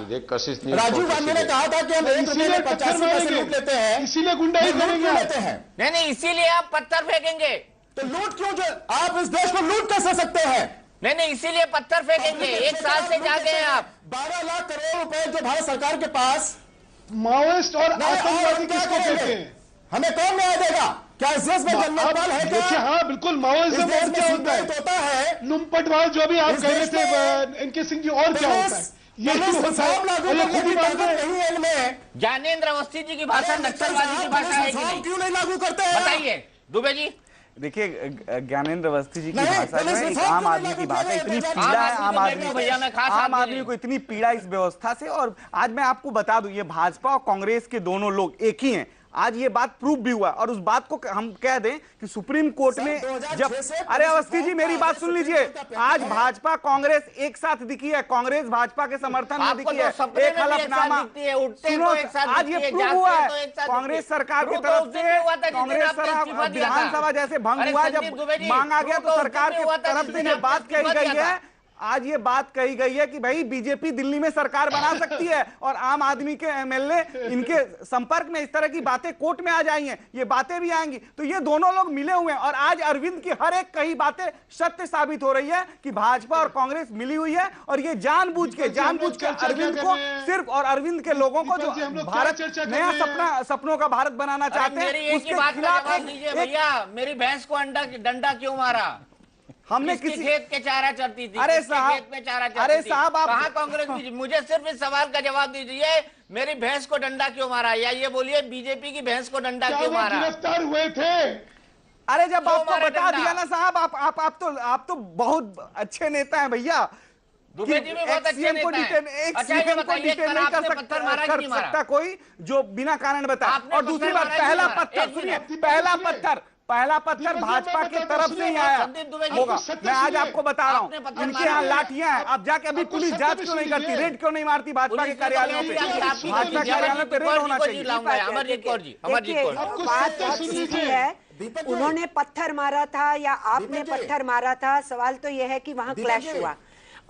राजीव गांधी ने कहा था कि हम 1 रुपये में 85 पैसे लूट लेते हैं, इसीलिए गुंडाई लेते हैं। नहीं, इसीलिए आप पत्थर फेंकेंगे। तो लूट क्यों? जो आप इस देश को लूट कैसे सकते हैं? नहीं, इसीलिए पत्थर फेंकेंगे। 1 साल से जागे हैं आप। 12 लाख करोड़ रुपए जो भारत सरकार के पास, माओइस्ट और आतंकवादी किसको देते हैं? हमें कौन न्याय देगा? क्या इस देश में जनमतवाद है क्या? देखिए, हाँ बिल्कुल, माओइज्म और क्या होता है, लुम्पटवाद जो भी आप कह रहे थे इनके सिंह जी, और क्या होता है? ये ज्ञानेंद्र अवस्थी जी की भाषा नक्सलवादी की भाषा है कि नहीं? क्यों नहीं लागू करते हैं? बताइए दुबे जी। देखिए, ज्ञानेंद्र अवस्थी जी की भाषा जो है, एक आम आदमी की भाषा, इतनी पीड़ा है आम आदमी को, इतनी पीड़ा इस व्यवस्था से। और आज मैं आपको बता दूं, ये भाजपा और कांग्रेस के दोनों लोग एक ही हैं। आज ये बात प्रूफ भी हुआ, और उस बात को हम कह दें कि सुप्रीम कोर्ट में जब, अरे अवस्थी जी मेरी बात सुन लीजिए, आज भाजपा कांग्रेस एक साथ दिखी है, कांग्रेस भाजपा के समर्थन में दिखी है, एक हलफनामा। आज ये प्रूफ हुआ है, कांग्रेस सरकार की तरफ से, कांग्रेस विधानसभा जैसे भंग हुआ, जब मांगा गया तो सरकार की तरफ से ये बात कही गई है, आज ये बात कही गई है कि भाई बीजेपी दिल्ली में सरकार बना सकती है, और आम आदमी के एमएलए इनके संपर्क में, इस तरह की बातें कोर्ट में आ जाएंगी, ये बातें भी आएंगी। तो ये दोनों लोग मिले हुए हैं, और आज अरविंद की हर एक कही बातें सत्य साबित हो रही है कि भाजपा और कांग्रेस मिली हुई है, और ये जानबूझ के अरविंद को सिर्फ, और अरविंद के लोगों को जो भारत नया सपनों का भारत बनाना चाहते हैं, उसके खिलाफ। भैया, मेरी भैंस को डंडा क्यों मारा? हमने किसी खेत के चारा चरती थी। अरे साहब, खेत में चारा चरती थी। आप कहाँ कांग्रेस की? मुझे सिर्फ इस सवाल का जवाब दीजिए, मेरी भैंस को डंडा क्यों मारा? या ये बोलिए, बीजेपी की भैंस को डंडा क्यों मारा? गिरफ्तार हुए थे। अरे जब आपको बता दिया ना साहब, आप तो बहुत अच्छे नेता हैं भैया। दुबे जी भी बहुत अच्छे नेता हैं। अच्छा ये बताइए, नहीं कर सकता कोई जो बिना कारण बताए। और दूसरी बात, पहला पत्थर सुनिए, पहला पत्थर भाजपा की तरफ से ही आया होगा। मैं आज आपको बता रहा हूँ, इनके यहाँ लाठियां हैं। आप जाके अभी पुलिस जांच क्यों नहीं करती, रेड क्यों नहीं मारती भाजपा के कार्यालयों पे? भाजपा के कार्यालयों पे रेड होना चाहिए। बात बहुत सीधी है। उन्होंने पत्थर मारा था या आपने पत्थर मारा था, सवाल तो यह है कि वहां क्लैश हुआ,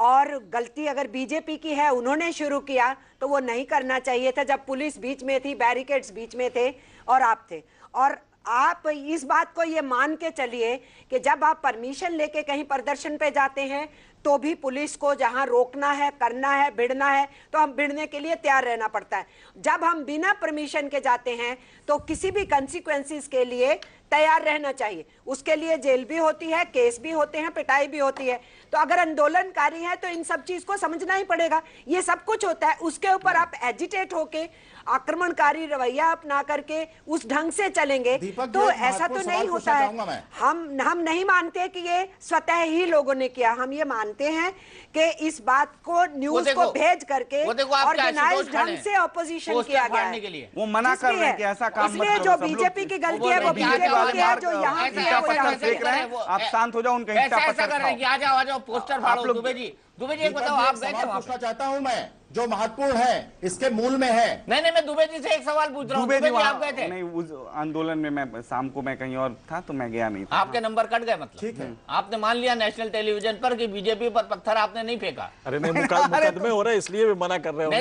और गलती अगर बीजेपी की है, उन्होंने शुरू किया तो वो नहीं करना चाहिए था, जब पुलिस बीच में थी, बैरिकेड्स बीच में थे और आप थे। और आप इस बात को ये मान के चलिए कि जब आप परमिशन लेके कहीं प्रदर्शन पे जाते हैं तो भी पुलिस को जहां रोकना है, करना है, भिड़ना है तो हम भिड़ने के लिए तैयार रहना पड़ता है। जब हम बिना परमिशन के जाते हैं तो किसी भी कंसिक्वेंसेस के लिए तैयार रहना चाहिए। उसके लिए जेल भी होती है, केस भी होते हैं, पिटाई भी होती है। तो अगर आंदोलनकारी है तो इन सब चीज को समझना ही पड़ेगा। ये सब कुछ होता है, उसके ऊपर आप एजिटेट होके आक्रमणकारी रवैया अपना करके उस ढंग से चलेंगे तो ऐसा तो नहीं होता है। हम नहीं मानते कि ये स्वतः ही लोगों ने किया। हम ये मानते हैं कि इस बात को न्यूज को भेज करके ऑर्गेनाइज ढंग से ऑपोजिशन किया गया है। वो मना कर रहे हैं कि ऐसा काम मत इसलिए करो। जो बीजेपी की गलती है वो बीजेपी की है, जो यहाँ की है वो यहाँ देख रहे हैं। आप शांत हो जाओ, उनका ईंटा पत्थर खाओ। आ जाओ पोस्टर फाड़ो। दुबे जी एक बताओ, आप गए थे? पूछना चाहता हूं मैं, जो महत्वपूर्ण है इसके मूल में है। नहीं, मैं दुबे जी से एक सवाल पूछ रहा हूँ। दुबे जी आप गए थे? नहीं, उस आंदोलन में मैं शाम को मैं कहीं और था तो मैं गया नहीं था। आपके नंबर कट गए मतलब? ठीक है, आपने मान लिया नेशनल टेलीविजन पर कि बीजेपी पर पत्थर आपने नहीं फेंका। अरे नहीं, मुकदमे हो रहे इसलिए भी मना कर रहे हो।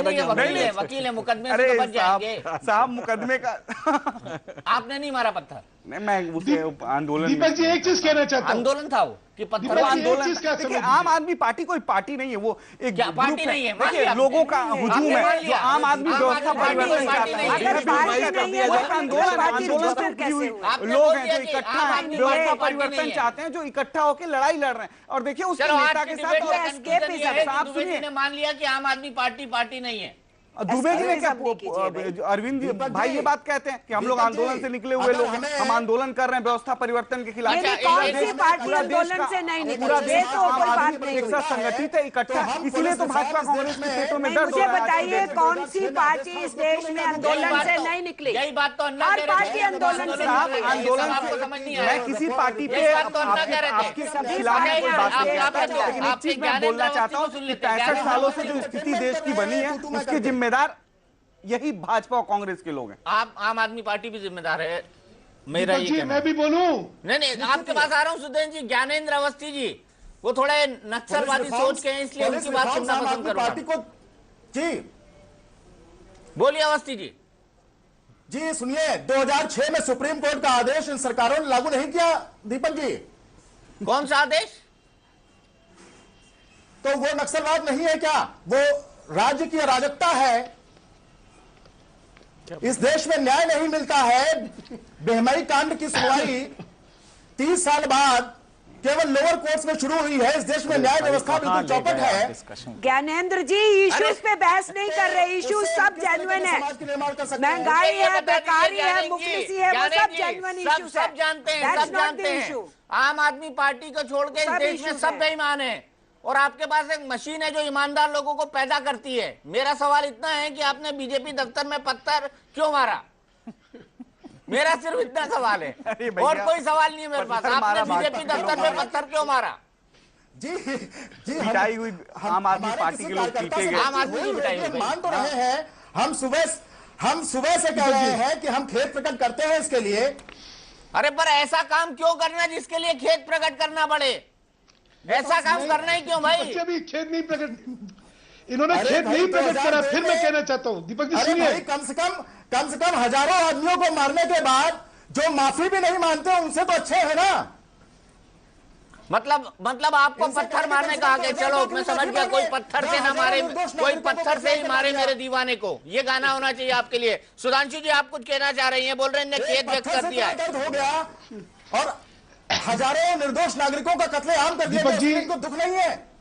वकील है, मुकदमे से तो बच जाएंगे साहब। मुकदमे का आपने नहीं मारा पत्थर? नहीं, मैं उसे आंदोलन। दीपक जी एक चीज कहना चाहता हूँ। आंदोलन था वो कि पत्थर? आंदोलन। देखिए, आम आदमी पार्टी कोई पार्टी नहीं है, वो एक पार्टी नहीं है। देखिए, लोगों का हुजूम है। जो आम आदमी व्यवस्था परिवर्तन चाहता है, लोग हैं जो इकट्ठा है, व्यवस्था परिवर्तन चाहते हैं, जो इकट्ठा होकर लड़ाई लड़ रहे हैं। और देखिए उसके नेता के साथ दुबे जी ने मान लिया कि आम आदमी पार्टी नहीं है। दुबे जी ने क्या, अरविंद भाई ये बात कहते हैं कि हम लोग आंदोलन से निकले हुए लोग हैं, हम आंदोलन कर रहे हैं व्यवस्था परिवर्तन के खिलाफ। कौन सी पार्टी आंदोलन से नहीं निकली? पूरा देश एक साथ संगठित है, इकट्ठा, इसीलिए तो भाजपा कांग्रेस के क्षेत्रों में दर्द हो मुझे रहा है। बताइए कौन सी पार्टी इस देश में आंदोलन से नहीं निकली? यही बात तो अन्ना हर पार्टी आंदोलन से निकली। आंदोलन से मैं किसी पार्टी पे आपके खिलाफ कोई बात नहीं करता, लेकिन एक चीज मैं बोलना चाहता हूँ, 65 सालों से जो स्थिति देश की बनी है उसके जिम्मेदार यही भाजपा और कांग्रेस के लोग हैं। आप आम आदमी पार्टी भी जिम्मेदार है, मेरा ये कहना। मैं भी बोलूं? नहीं, आपके पास आ रहा हूं सुधीर जी। ज्ञानेंद्र अवस्थी जी वो थोड़े नक्सलवादी सोच के हैं, इसलिए उनकी बात सुनना पसंद करूंगा। जी बोलिए अवस्थी जी। जी सुनिए, 2006 में सुप्रीम कोर्ट का आदेश इन सरकारों ने लागू नहीं किया दीपक जी। कौन सा आदेश? तो वो नक्सलवाद नहीं है क्या? वो राज्य की अराजकता है। इस देश में न्याय नहीं मिलता है। बेहमई कांड की सुनवाई 30 साल बाद केवल लोअर कोर्ट्स में शुरू हुई है। इस देश में न्याय व्यवस्था बिल्कुल चौपट है। ज्ञानेंद्र जी इश्यूज पे बहस नहीं कर रहे, इश्यूज सब जेन्युइन है। महंगाई है, बेकारी है, मुफलिसी है, वो सब जेन्युइन इश्यूज है। सब जानते हैं। आम आदमी पार्टी को छोड़ के इस देश में सब बेईमान है और आपके पास एक मशीन है जो ईमानदार लोगों को पैदा करती है। मेरा सवाल इतना है कि आपने बीजेपी दफ्तर में पत्थर क्यों मारा? मेरा सिर्फ इतना सवाल है और कोई सवाल नहीं है मेरे पास। आपने बीजेपी दफ्तर में पत्थर क्यों मारा? जी पिटाई हुई आम आदमी पार्टी के लोग पीटे गए। आम आदमी की पिटाई हुई। मान तो रहे हैं, हम सुबह से कह रहे हैं कि हम खेद प्रकट करते हैं इसके लिए। अरे पर ऐसा काम क्यों करना जिसके लिए खेद प्रकट करना पड़े? ऐसा काम करना ही क्यों भाई? अभी खेद नहीं प्रकट, इन्होंने खेद नहीं प्रकट करा। फिर मैं कहना चाहता हूं दीपक जी सुनिए, कम से कम हजारों आदमियों को मारने के बाद जो माफी भी नहीं मानते उनसे तो अच्छे है ना। मतलब आपको पत्थर मारने का आगे, चलो मैं समझ गया, कोई पत्थर से ना मारे, कोई पत्थर से ही मारे मेरे दीवाने को, ये गाना होना चाहिए आपके लिए। सुधांशु जी आप कुछ कहना चाह रही हैं, बोल रहे हैं खेद व्यक्त कर दिया है। हो गया और हजारों निर्दोष नागरिकों का कत्लेआम कर दिया, इनको दुख नहीं है?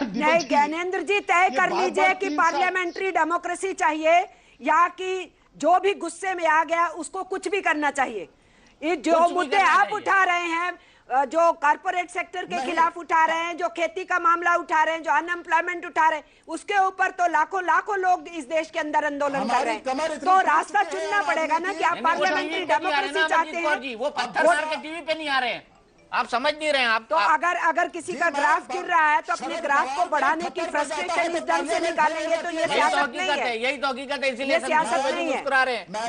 नहीं ज्ञानेंद्र जी, तय कर लीजिए कि पार्लियामेंट्री डेमोक्रेसी चाहिए या कि जो भी गुस्से में आ गया उसको कुछ भी करना चाहिए। ये जो मुद्दे आप उठा रहे हैं, जो कॉर्पोरेट सेक्टर के खिलाफ उठा रहे हैं, जो खेती का मामला उठा रहे हैं, जो अनएम्प्लॉयमेंट उठा रहे हैं, उसके ऊपर तो लाखों लोग इस देश के अंदर आंदोलन कर रहे हैं। तो रास्ता चुनना पड़ेगा ना कि आप पार्लियामेंट्री डेमोक्रेसी चाहते हैं। वो पत्थर मार के टीवी पे नहीं आ रहे हैं, आप समझ नहीं रहे हैं। आप तो अगर किसी का ग्राफ गिर रहा है तो अपने ग्राफ को बढ़ाने की फ्रस्ट्रेशन इस ढंग से निकालेंगे तो ये सियासत नहीं है। यही तो हकीकत है, इसीलिए सियासत नहीं है।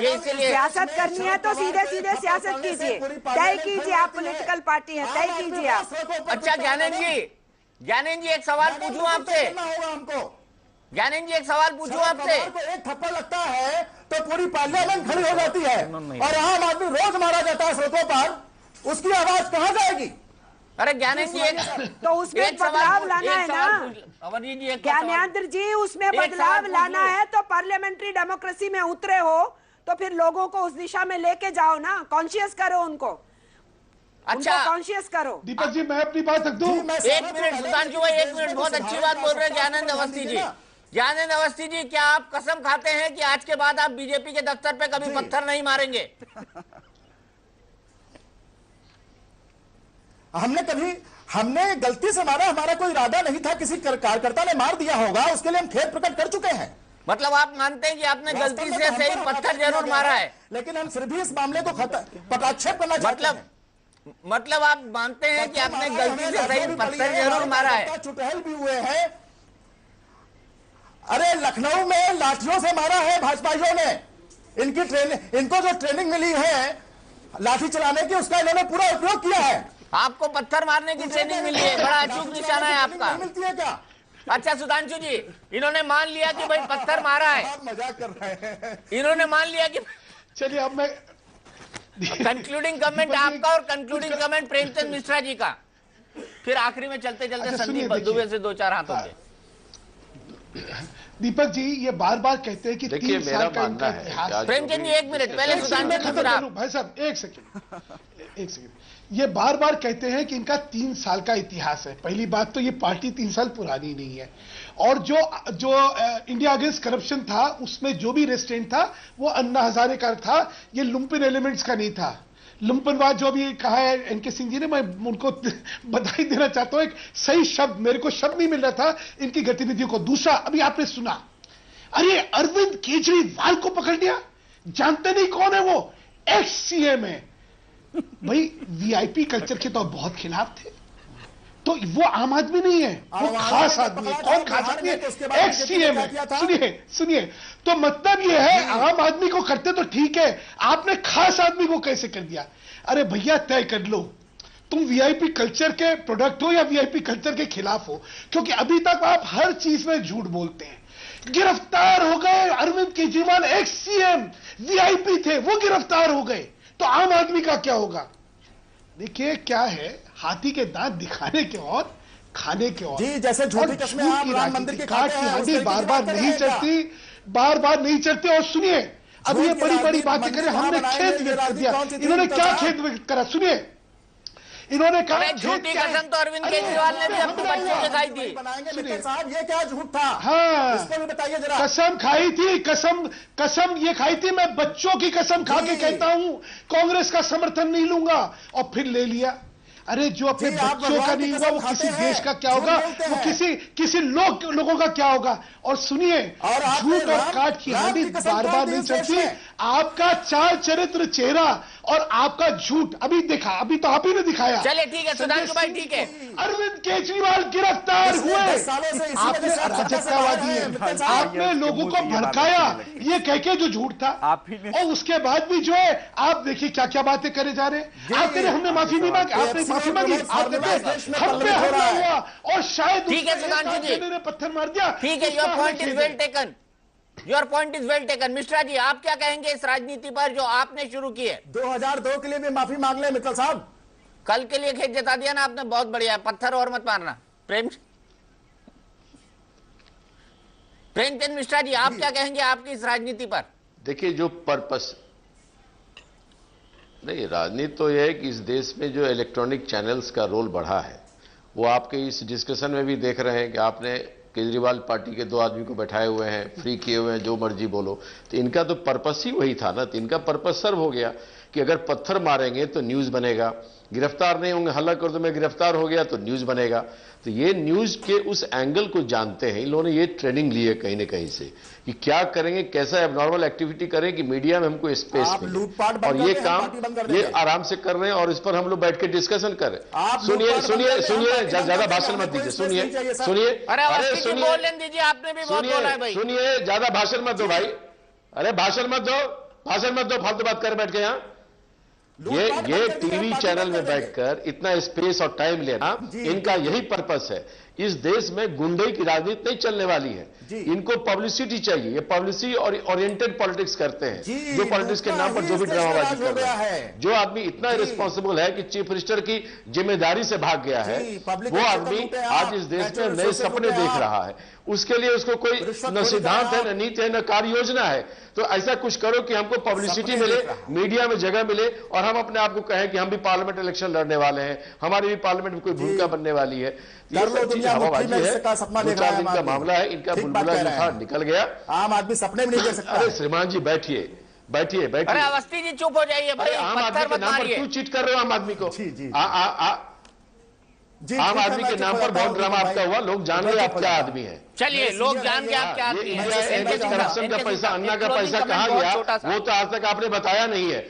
ये इसीलिए सियासत करनी है तो सीधे सियासत कीजिए, तय कीजिए। आप पॉलिटिकल पार्टी है, तय कीजिए आप। अच्छा ज्ञानेंद्र जी एक सवाल पूछूं आपसे। ज्ञानेंद्र जी एक सवाल पूछूं आपसे। को एक थप्पड़ लगता है तो पूरी पार्लियामेंट खड़ी हो जाती है, और आम आदमी रोज मारा जाता है सड़कों पर, उसकी आवाज कहां जाएगी? अरे ज्ञानेंद्र जी तो उसमें बदलाव लाना है ना अमरजीत जी, ज्ञानेंद्र जी, उसमें बदलाव लाना है तो पार्लियामेंट्री डेमोक्रेसी में उतरे हो तो फिर लोगों को उस दिशा में लेके जाओ ना, कॉन्शियस करो उनको। अच्छा, कॉन्शियस करो। दीपक जी मैं अपनी बात रख दूं? एक मिनट सुधांशु भाई, एक मिनट, बहुत अच्छी बात बोल रहे हैं ज्ञानेंद्र अवस्थी जी। ज्ञानेंद्र अवस्थी जी, क्या आप कसम खाते हैं कि आज के बाद आप बीजेपी के दफ्तर पे कभी पत्थर नहीं मारेंगे? हमने गलती से मारा, हमारा कोई इरादा नहीं था, किसी कार्यकर्ता ने मार दिया होगा, उसके लिए हम खेद प्रकट कर चुके हैं। मतलब आप मानते हैं कि आपने गलती से सही पत्थर जरूर मारा है, लेकिन हम फिर भी इस मामले को पटाक्षेप करना चाहते हैं। मतलब आप मानते हैं कि आपने गलती से सही पत्थर जरूर मारा है। चुटहल भी हुए हैं। अरे लखनऊ में लाठियों से मारा है भाजपाइयों ने, इनकी ट्रेनिंग, इनको जो ट्रेनिंग मिली है लाठी चलाने की, उसका इन्होंने पूरा उपयोग किया है। आपको पत्थर मारने की ट्रेनिंग मिली है, बड़ा अचूक निशाना है आपका। मिलती है क्या? अच्छा सुधांशु जी, इन्होंने मान लिया कि भाई पत्थर मारा है, मजाक कर रहे हैं। इन्होंने मान लिया कि चलिए अब मैं कंक्लूडिंग कमेंट आपका और कंक्लूडिंग कमेंट प्रेमचंद मिश्रा जी का, फिर आखिरी में चलते चलते संदीप दुबे से दो चार हाथों के। दीपक जी ये बार बार कहते हैं कि 3 साल का इनका इतिहास। प्रेमचंद जी एक मिनट पहले सुधांशु जी, फिर आप। भाई साहब एक सेकंड, ये बार बार कहते हैं कि इनका 3 साल का इतिहास है। पहली बात तो ये पार्टी 3 साल पुरानी नहीं है, और जो इंडिया अगेंस्ट करप्शन था उसमें जो भी रेस्टेंट था वो अन्ना हजारे का था, ये लुम्पिन एलिमेंट्स का नहीं था। लुम्पनवाद जो भी कहा है एनके सिंह जी ने, मैं उनको बधाई देना चाहता हूं। एक सही शब्द, मेरे को शब्द नहीं मिल रहा था इनकी गतिविधियों को। दूसरा, अभी आपने सुना, अरे अरविंद केजरीवाल को पकड़ लिया, जानते नहीं कौन है वो, एक्स सीएम है। भाई वीआईपी कल्चर के तो बहुत खिलाफ थे, तो वो आम आदमी नहीं है, वो खास आदमी है। कौन खास आदमी है? एक्स सीएम है। सुनिए, तो मतलब ये है आम आदमी को करते तो ठीक है, आपने खास आदमी को कैसे कर दिया? अरे भैया तय कर लो, तुम वीआईपी कल्चर के प्रोडक्ट हो या वीआईपी कल्चर के खिलाफ हो, क्योंकि अभी तक आप हर चीज में झूठ बोलते हैं। गिरफ्तार हो गए Arvind Kejriwal, ex CM, VIP थे, वो गिरफ्तार हो गए, तो आम आदमी का क्या होगा? देखिए क्या है, हाथी के दांत दिखाने के और खाने के और। जी, जैसे झूठी कस्में आप राम मंदिर के काट की हांडी बार बार नहीं चढ़ती, बार बार नहीं चढ़ती। और सुनिए, अब ये बड़ी बड़ी बातें करें, हमने खेद व्यक्त कर दिया, इन्होंने क्या खेद व्यक्त करा? सुनिए, इन्होंने कहा झूठी कसम तो अरविंद केजरीवाल ने भी अपने बच्चों को खाई थी। मित्तल साहब ये क्या झूठ था? हाँ, इसको भी बताइए जरा। कसम खाई थी, कसम ये खाई थी, मैं बच्चों की कसम खा के कहता हूं कांग्रेस का समर्थन नहीं लूंगा, और फिर ले लिया। अरे जो अपने बच्चों का नहीं हुआ वो किसी देश का क्या होगा, वो किसी लोगों का क्या होगा? और सुनिए, झूठ और काट की हांडी बार बार नहीं चलती। आपका चाल चरित्र, चेहरा और आपका झूठ अभी दिखा, अभी तो आप ही ने दिखाया। चलिए ठीक है सुधांशु भाई, ठीक है। अरविंद केजरीवाल गिरफ्तार हुए, आपने अराजकतावादी है, आपने लोगों को भड़काया ये कह के जो झूठ था, और उसके बाद भी जो है आप देखिए क्या क्या बातें करे जा रहे हैं। आप कह रहे हमने माफी नहीं मांगी, आपने माफी मांगी, आपने हम पे हमला हुआ, और शायद ठीक है सुधांशु जी, पत्थर मार दिया। ठीक है, your point is well taken, your point is well taken. Mishra ji आप क्या कहेंगे इस राजनीति पर जो आपने शुरू की है? 2002 के लिए भी माफी मांग ले मित्तल साहब, कल के लिए खेत जता दिया ना आपने, बहुत बढ़िया है। पत्थर और मत मारना। प्रेमचंद मिश्रा जी आप क्या कहेंगे आपकी इस राजनीति पर? देखिए, जो पर्पस नहीं, राजनीति तो यह है कि इस देश में जो इलेक्ट्रॉनिक चैनल्स का रोल बढ़ा है, वो आपके इस डिस्कशन में भी देख रहे हैं कि आपने केजरीवाल पार्टी के 2 आदमी को बैठाए हुए हैं, फ्री किए हुए हैं, जो मर्जी बोलो। तो इनका तो पर्पस ही वही था ना, तो इनका पर्पस सर्व हो गया कि अगर पत्थर मारेंगे तो न्यूज बनेगा, गिरफ्तार नहीं होंगे, हल्ला कर दो मैं गिरफ्तार हो गया तो न्यूज बनेगा। तो ये न्यूज के उस एंगल को जानते हैं, इन लोगों ने ये ट्रेनिंग ली है कहीं ना कहीं से कि क्या करेंगे, कैसा एबनॉर्मल एक्टिविटी करें कि मीडिया में हमको स्पेस मिले, और ये काम ये आराम से कर रहे हैं, और इस पर हम लोग बैठ के डिस्कशन करें। सुनिए सुनिए सुनिए, ज्यादा भाषण मत दीजिए, सुनिए सुनिए, अरे सुनिए, आपने भी बहुत बोला है भाई। सुनिए, ज्यादा भाषण मत दो भाई, अरे भाषण मत दो, फालतू बात कर बैठ के यहाँ। ये टीवी चैनल में बैठकर इतना स्पेस और टाइम लेना, इनका यही पर्पस है। इस देश में गुंडे की राजनीति नहीं चलने वाली है, इनको पब्लिसिटी चाहिए। ये पब्लिसिटी और ओरिएंटेड पॉलिटिक्स करते हैं, जो पॉलिटिक्स के नाम पर जो भी ड्रामाबाजी कर रहे हैं। जो आदमी इतना रिस्पॉन्सिबल है कि चीफ मिनिस्टर की जिम्मेदारी से भाग गया है, वो आदमी आज इस देश में नए सपने देख रहा है। उसके लिए उसको कोई न सिद्धांत है, न नीति है, न कार्य योजना है। तो ऐसा कुछ करो कि हमको पब्लिसिटी मिले, मीडिया में जगह मिले, और हम अपने आप को कहें कि हम भी पार्लियामेंट इलेक्शन लड़ने वाले हैं, हमारी भी पार्लियामेंट में कोई भूमिका बनने वाली है। ये सब चीज हवाबाजी है, 2-4 दिन का मामला है, इनका बुलबुला निकल गया। आम आदमी सपने में नहीं देख सकता। अरे श्रीमान जी बैठिए बैठिए बैठिए। अरे अवस्थी जी चुप हो जाइए भाई, आम आदमी के नाम पर क्यों चीट कर रहे हो आम आदमी को? आम आदमी के नाम पर बहुत ड्रामा आपका हुआ, लोग जान रहे आप क्या आदमी है। चलिए लोग जान के आप क्या आदमी हैं। इंडिया करप्शन का पैसा, अन्ना का पैसा कहाँ गया, वो तो आज तक आपने बताया नहीं है।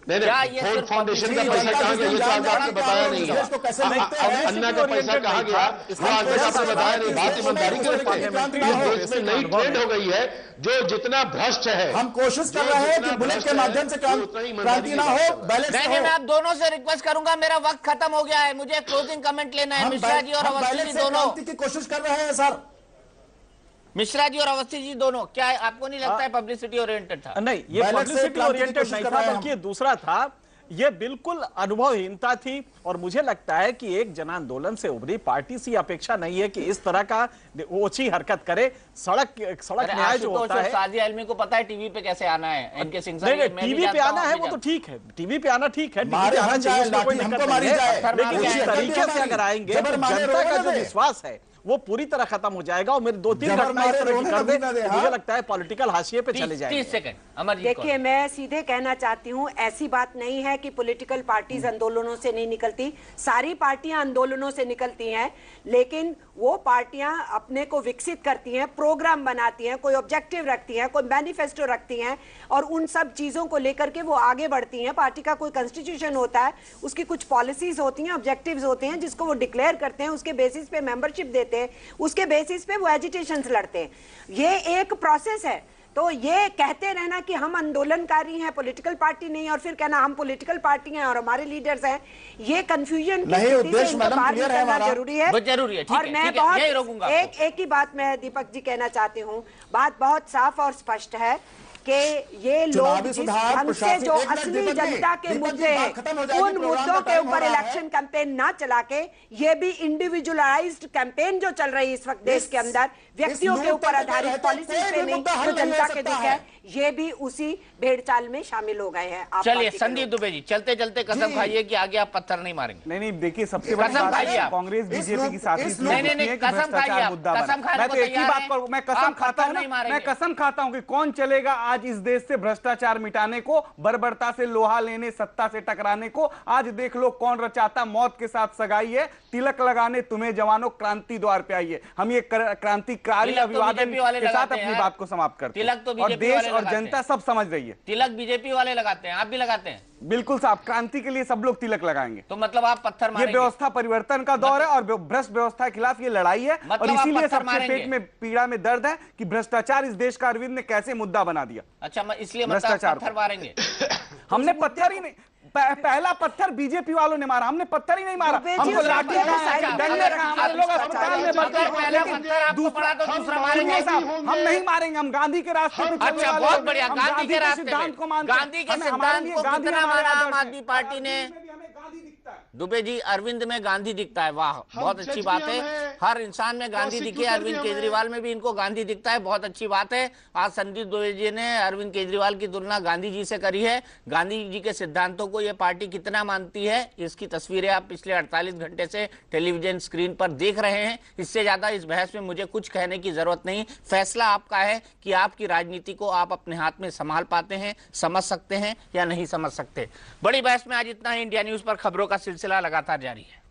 नहीं फोर्ड फाउंडेशन का पैसा कहाँ गया, ये तो आज आपने बताया नहीं है। अन्ना का पैसा कहाँ गया, वो आज तक आपने बताया नहीं। बात ईमानदारी के देश में नई ट्रेंड हो गई है, जो जितना भ्रष्ट है, हम कोशिश कर रहे हैं कि बुलेट के माध्यम से क्रांति ना हो, बैलेंस हो। मैं आप दोनों से रिक्वेस्ट करूंगा, मेरा वक्त खत्म हो गया है, मुझे क्लोजिंग कमेंट लेना है। मिश्रा जी और अवस्थी जी दोनों की कोशिश कर रहे हैं सर। मिश्रा जी और अवस्थी जी दोनों, क्या आपको नहीं लगता है पब्लिसिटी ओरिएंटेड था? नहीं, ये पब्लिसिटी ओरिएंटेड नहीं था, बल्कि दूसरा था, ये बिल्कुल अनुभवहीनता थी। और मुझे लगता है कि एक जन आंदोलन से उभरी पार्टी से अपेक्षा नहीं है कि इस तरह का ओछी हरकत करे। सड़क न्याय जो होता है, साजिद आलमी को पता है टीवी पे कैसे आना है, इनके सिंह टीवी पे आना है वो तो ठीक है, टीवी पे आना ठीक है, टीवी पे आना चाहिए, उसमें कोई दिक्कत नहीं है। लेकिन इस तरीके से अगर आएंगे तो जनता का जो विश्वास है वो पूरी तरह खत्म हो जाएगा। और मेरे 2-3 घटना इस तरह की कर दे, मुझे लगता है पॉलिटिकल हाशिए पे चले जाएंगे। 30 सेकंड अमरजीत। देखिए, मैं सीधे कहना चाहती हूँ, ऐसी बात नहीं है कि पॉलिटिकल पार्टीज आंदोलनों से नहीं निकलती, सारी पार्टियां आंदोलनों से निकलती हैं, लेकिन वो पार्टियां अपने को विकसित करती हैं, प्रोग्राम बनाती हैं, कोई ऑब्जेक्टिव रखती हैं, कोई मैनिफेस्टो रखती हैं, और उन सब चीजों को लेकर के वो आगे बढ़ती हैं। पार्टी का कोई कॉन्स्टिट्यूशन होता है, उसकी कुछ पॉलिसीज होती हैं, ऑब्जेक्टिव्स होते हैं, जिसको वो डिक्लेयर करते हैं, उसके बेसिस पे मेंबरशिप देते हैं, उसके बेसिस पे वो एजिटेशंस लड़ते हैं। ये एक प्रोसेस है। तो ये कहते रहना कि हम आंदोलनकारी हैं, पॉलिटिकल पार्टी नहीं, और फिर कहना हम पॉलिटिकल पार्टी हैं और हमारे लीडर्स हैं, ये कंफ्यूजन नहीं, उद्देश्य मैडम क्लियर है हमारा, जरूरी है। जरूरी है, और मैं बहुत एक ही बात मैं दीपक जी कहना चाहती हूँ, बात बहुत साफ और स्पष्ट है कि ये लोग जिस ढंग से जो असली जनता के मुद्दे हैं, उन मुद्दों के ऊपर इलेक्शन कैंपेन ना चला के, ये भी इंडिविजुअलाइज्ड कैंपेन जो चल रही है इस वक्त देश के अंदर, व्यक्तियों के ऊपर आधारित पॉलिसी पे नहीं, जो जनता के दुख है, ये भी उसी भेड़चाल में शामिल हो गए हैं। चलिए संदीप दुबे जी, चलते चलते कसम खाइए कि आगे आप पत्थर नहीं मारेंगे। नहीं, देखिए सबसे बड़ी कसम खाइए आप। कांग्रेस बीजेपी की साथी नहीं, कसम खाइए आप। कसम खाने मैं को तो एक ही तैयार बात हैं। पर मैं कसम खाता हूं, मैं कसम खाता हूं कि कौन चलेगा आज इस देश से भ्रष्टाचार मिटाने को, बर्बरता से लोहा लेने, सत्ता से टकराने को। आज देख लो कौन रचाता मौत के साथ सगाई है, तिलक लगाने तुम्हें जवानों क्रांति द्वार पे आइए। हम ये क्रांतिकारी अभिवादन के साथ अपनी बात को समाप्त करते हैं, और देश और जनता सब समझ रही है। तिलक बीजेपी वाले लगाते हैं, आप भी लगाते हैं? बिल्कुल साहब, क्रांति के लिए सब लोग तिलक लगाएंगे। तो मतलब आप पत्थर मारेंगे? ये व्यवस्था परिवर्तन का दौर है और भ्रष्ट व्यवस्था के खिलाफ ये लड़ाई है, और इसीलिए सबके पेट में पीड़ा में दर्द है कि भ्रष्टाचार इस देश का अरविंद ने कैसे मुद्दा बना दिया। अच्छा, इसलिए भ्रष्टाचार पत्थर मारेंगे? हमने पत्थर ही नहीं, पहला पत्थर बीजेपी वालों ने मारा, हमने पत्थर ही नहीं मारा। हमको लाठी डंडे का, हमारे लोग अस्पताल में पहला पत्थर आपको पड़ा तो दूसरा मारेंगे? हम नहीं मारेंगे, हम गांधी के रास्ते पे चलने वाले। अच्छा, बहुत बढ़िया, गांधी के रास्ते सिद्धांत को मानते हैं। गांधी के सिद्धांत को कितना माना आम आदमी पार्टी ने? दुबे जी, अरविंद में गांधी दिखता है, वाह, बहुत अच्छी बात है। हर इंसान में गांधी दिखे, अरविंद केजरीवाल में भी इनको गांधी दिखता है, बहुत अच्छी बात है। आज संदीप दुबे जी ने अरविंद केजरीवाल की तुलना गांधी जी से करी है। गांधी जी के सिद्धांतों को ये पार्टी कितना मानती है, इसकी तस्वीरें आप पिछले 48 घंटे से टेलीविजन स्क्रीन पर देख रहे हैं। इससे ज्यादा इस बहस में मुझे कुछ कहने की जरूरत नहीं। फैसला आपका है कि आपकी राजनीति को आप अपने हाथ में संभाल पाते हैं, समझ सकते हैं या नहीं समझ सकते। बड़ी बहस में आज इतना ही। इंडिया न्यूज पर खबरों का सिलसिला लगातार जारी है।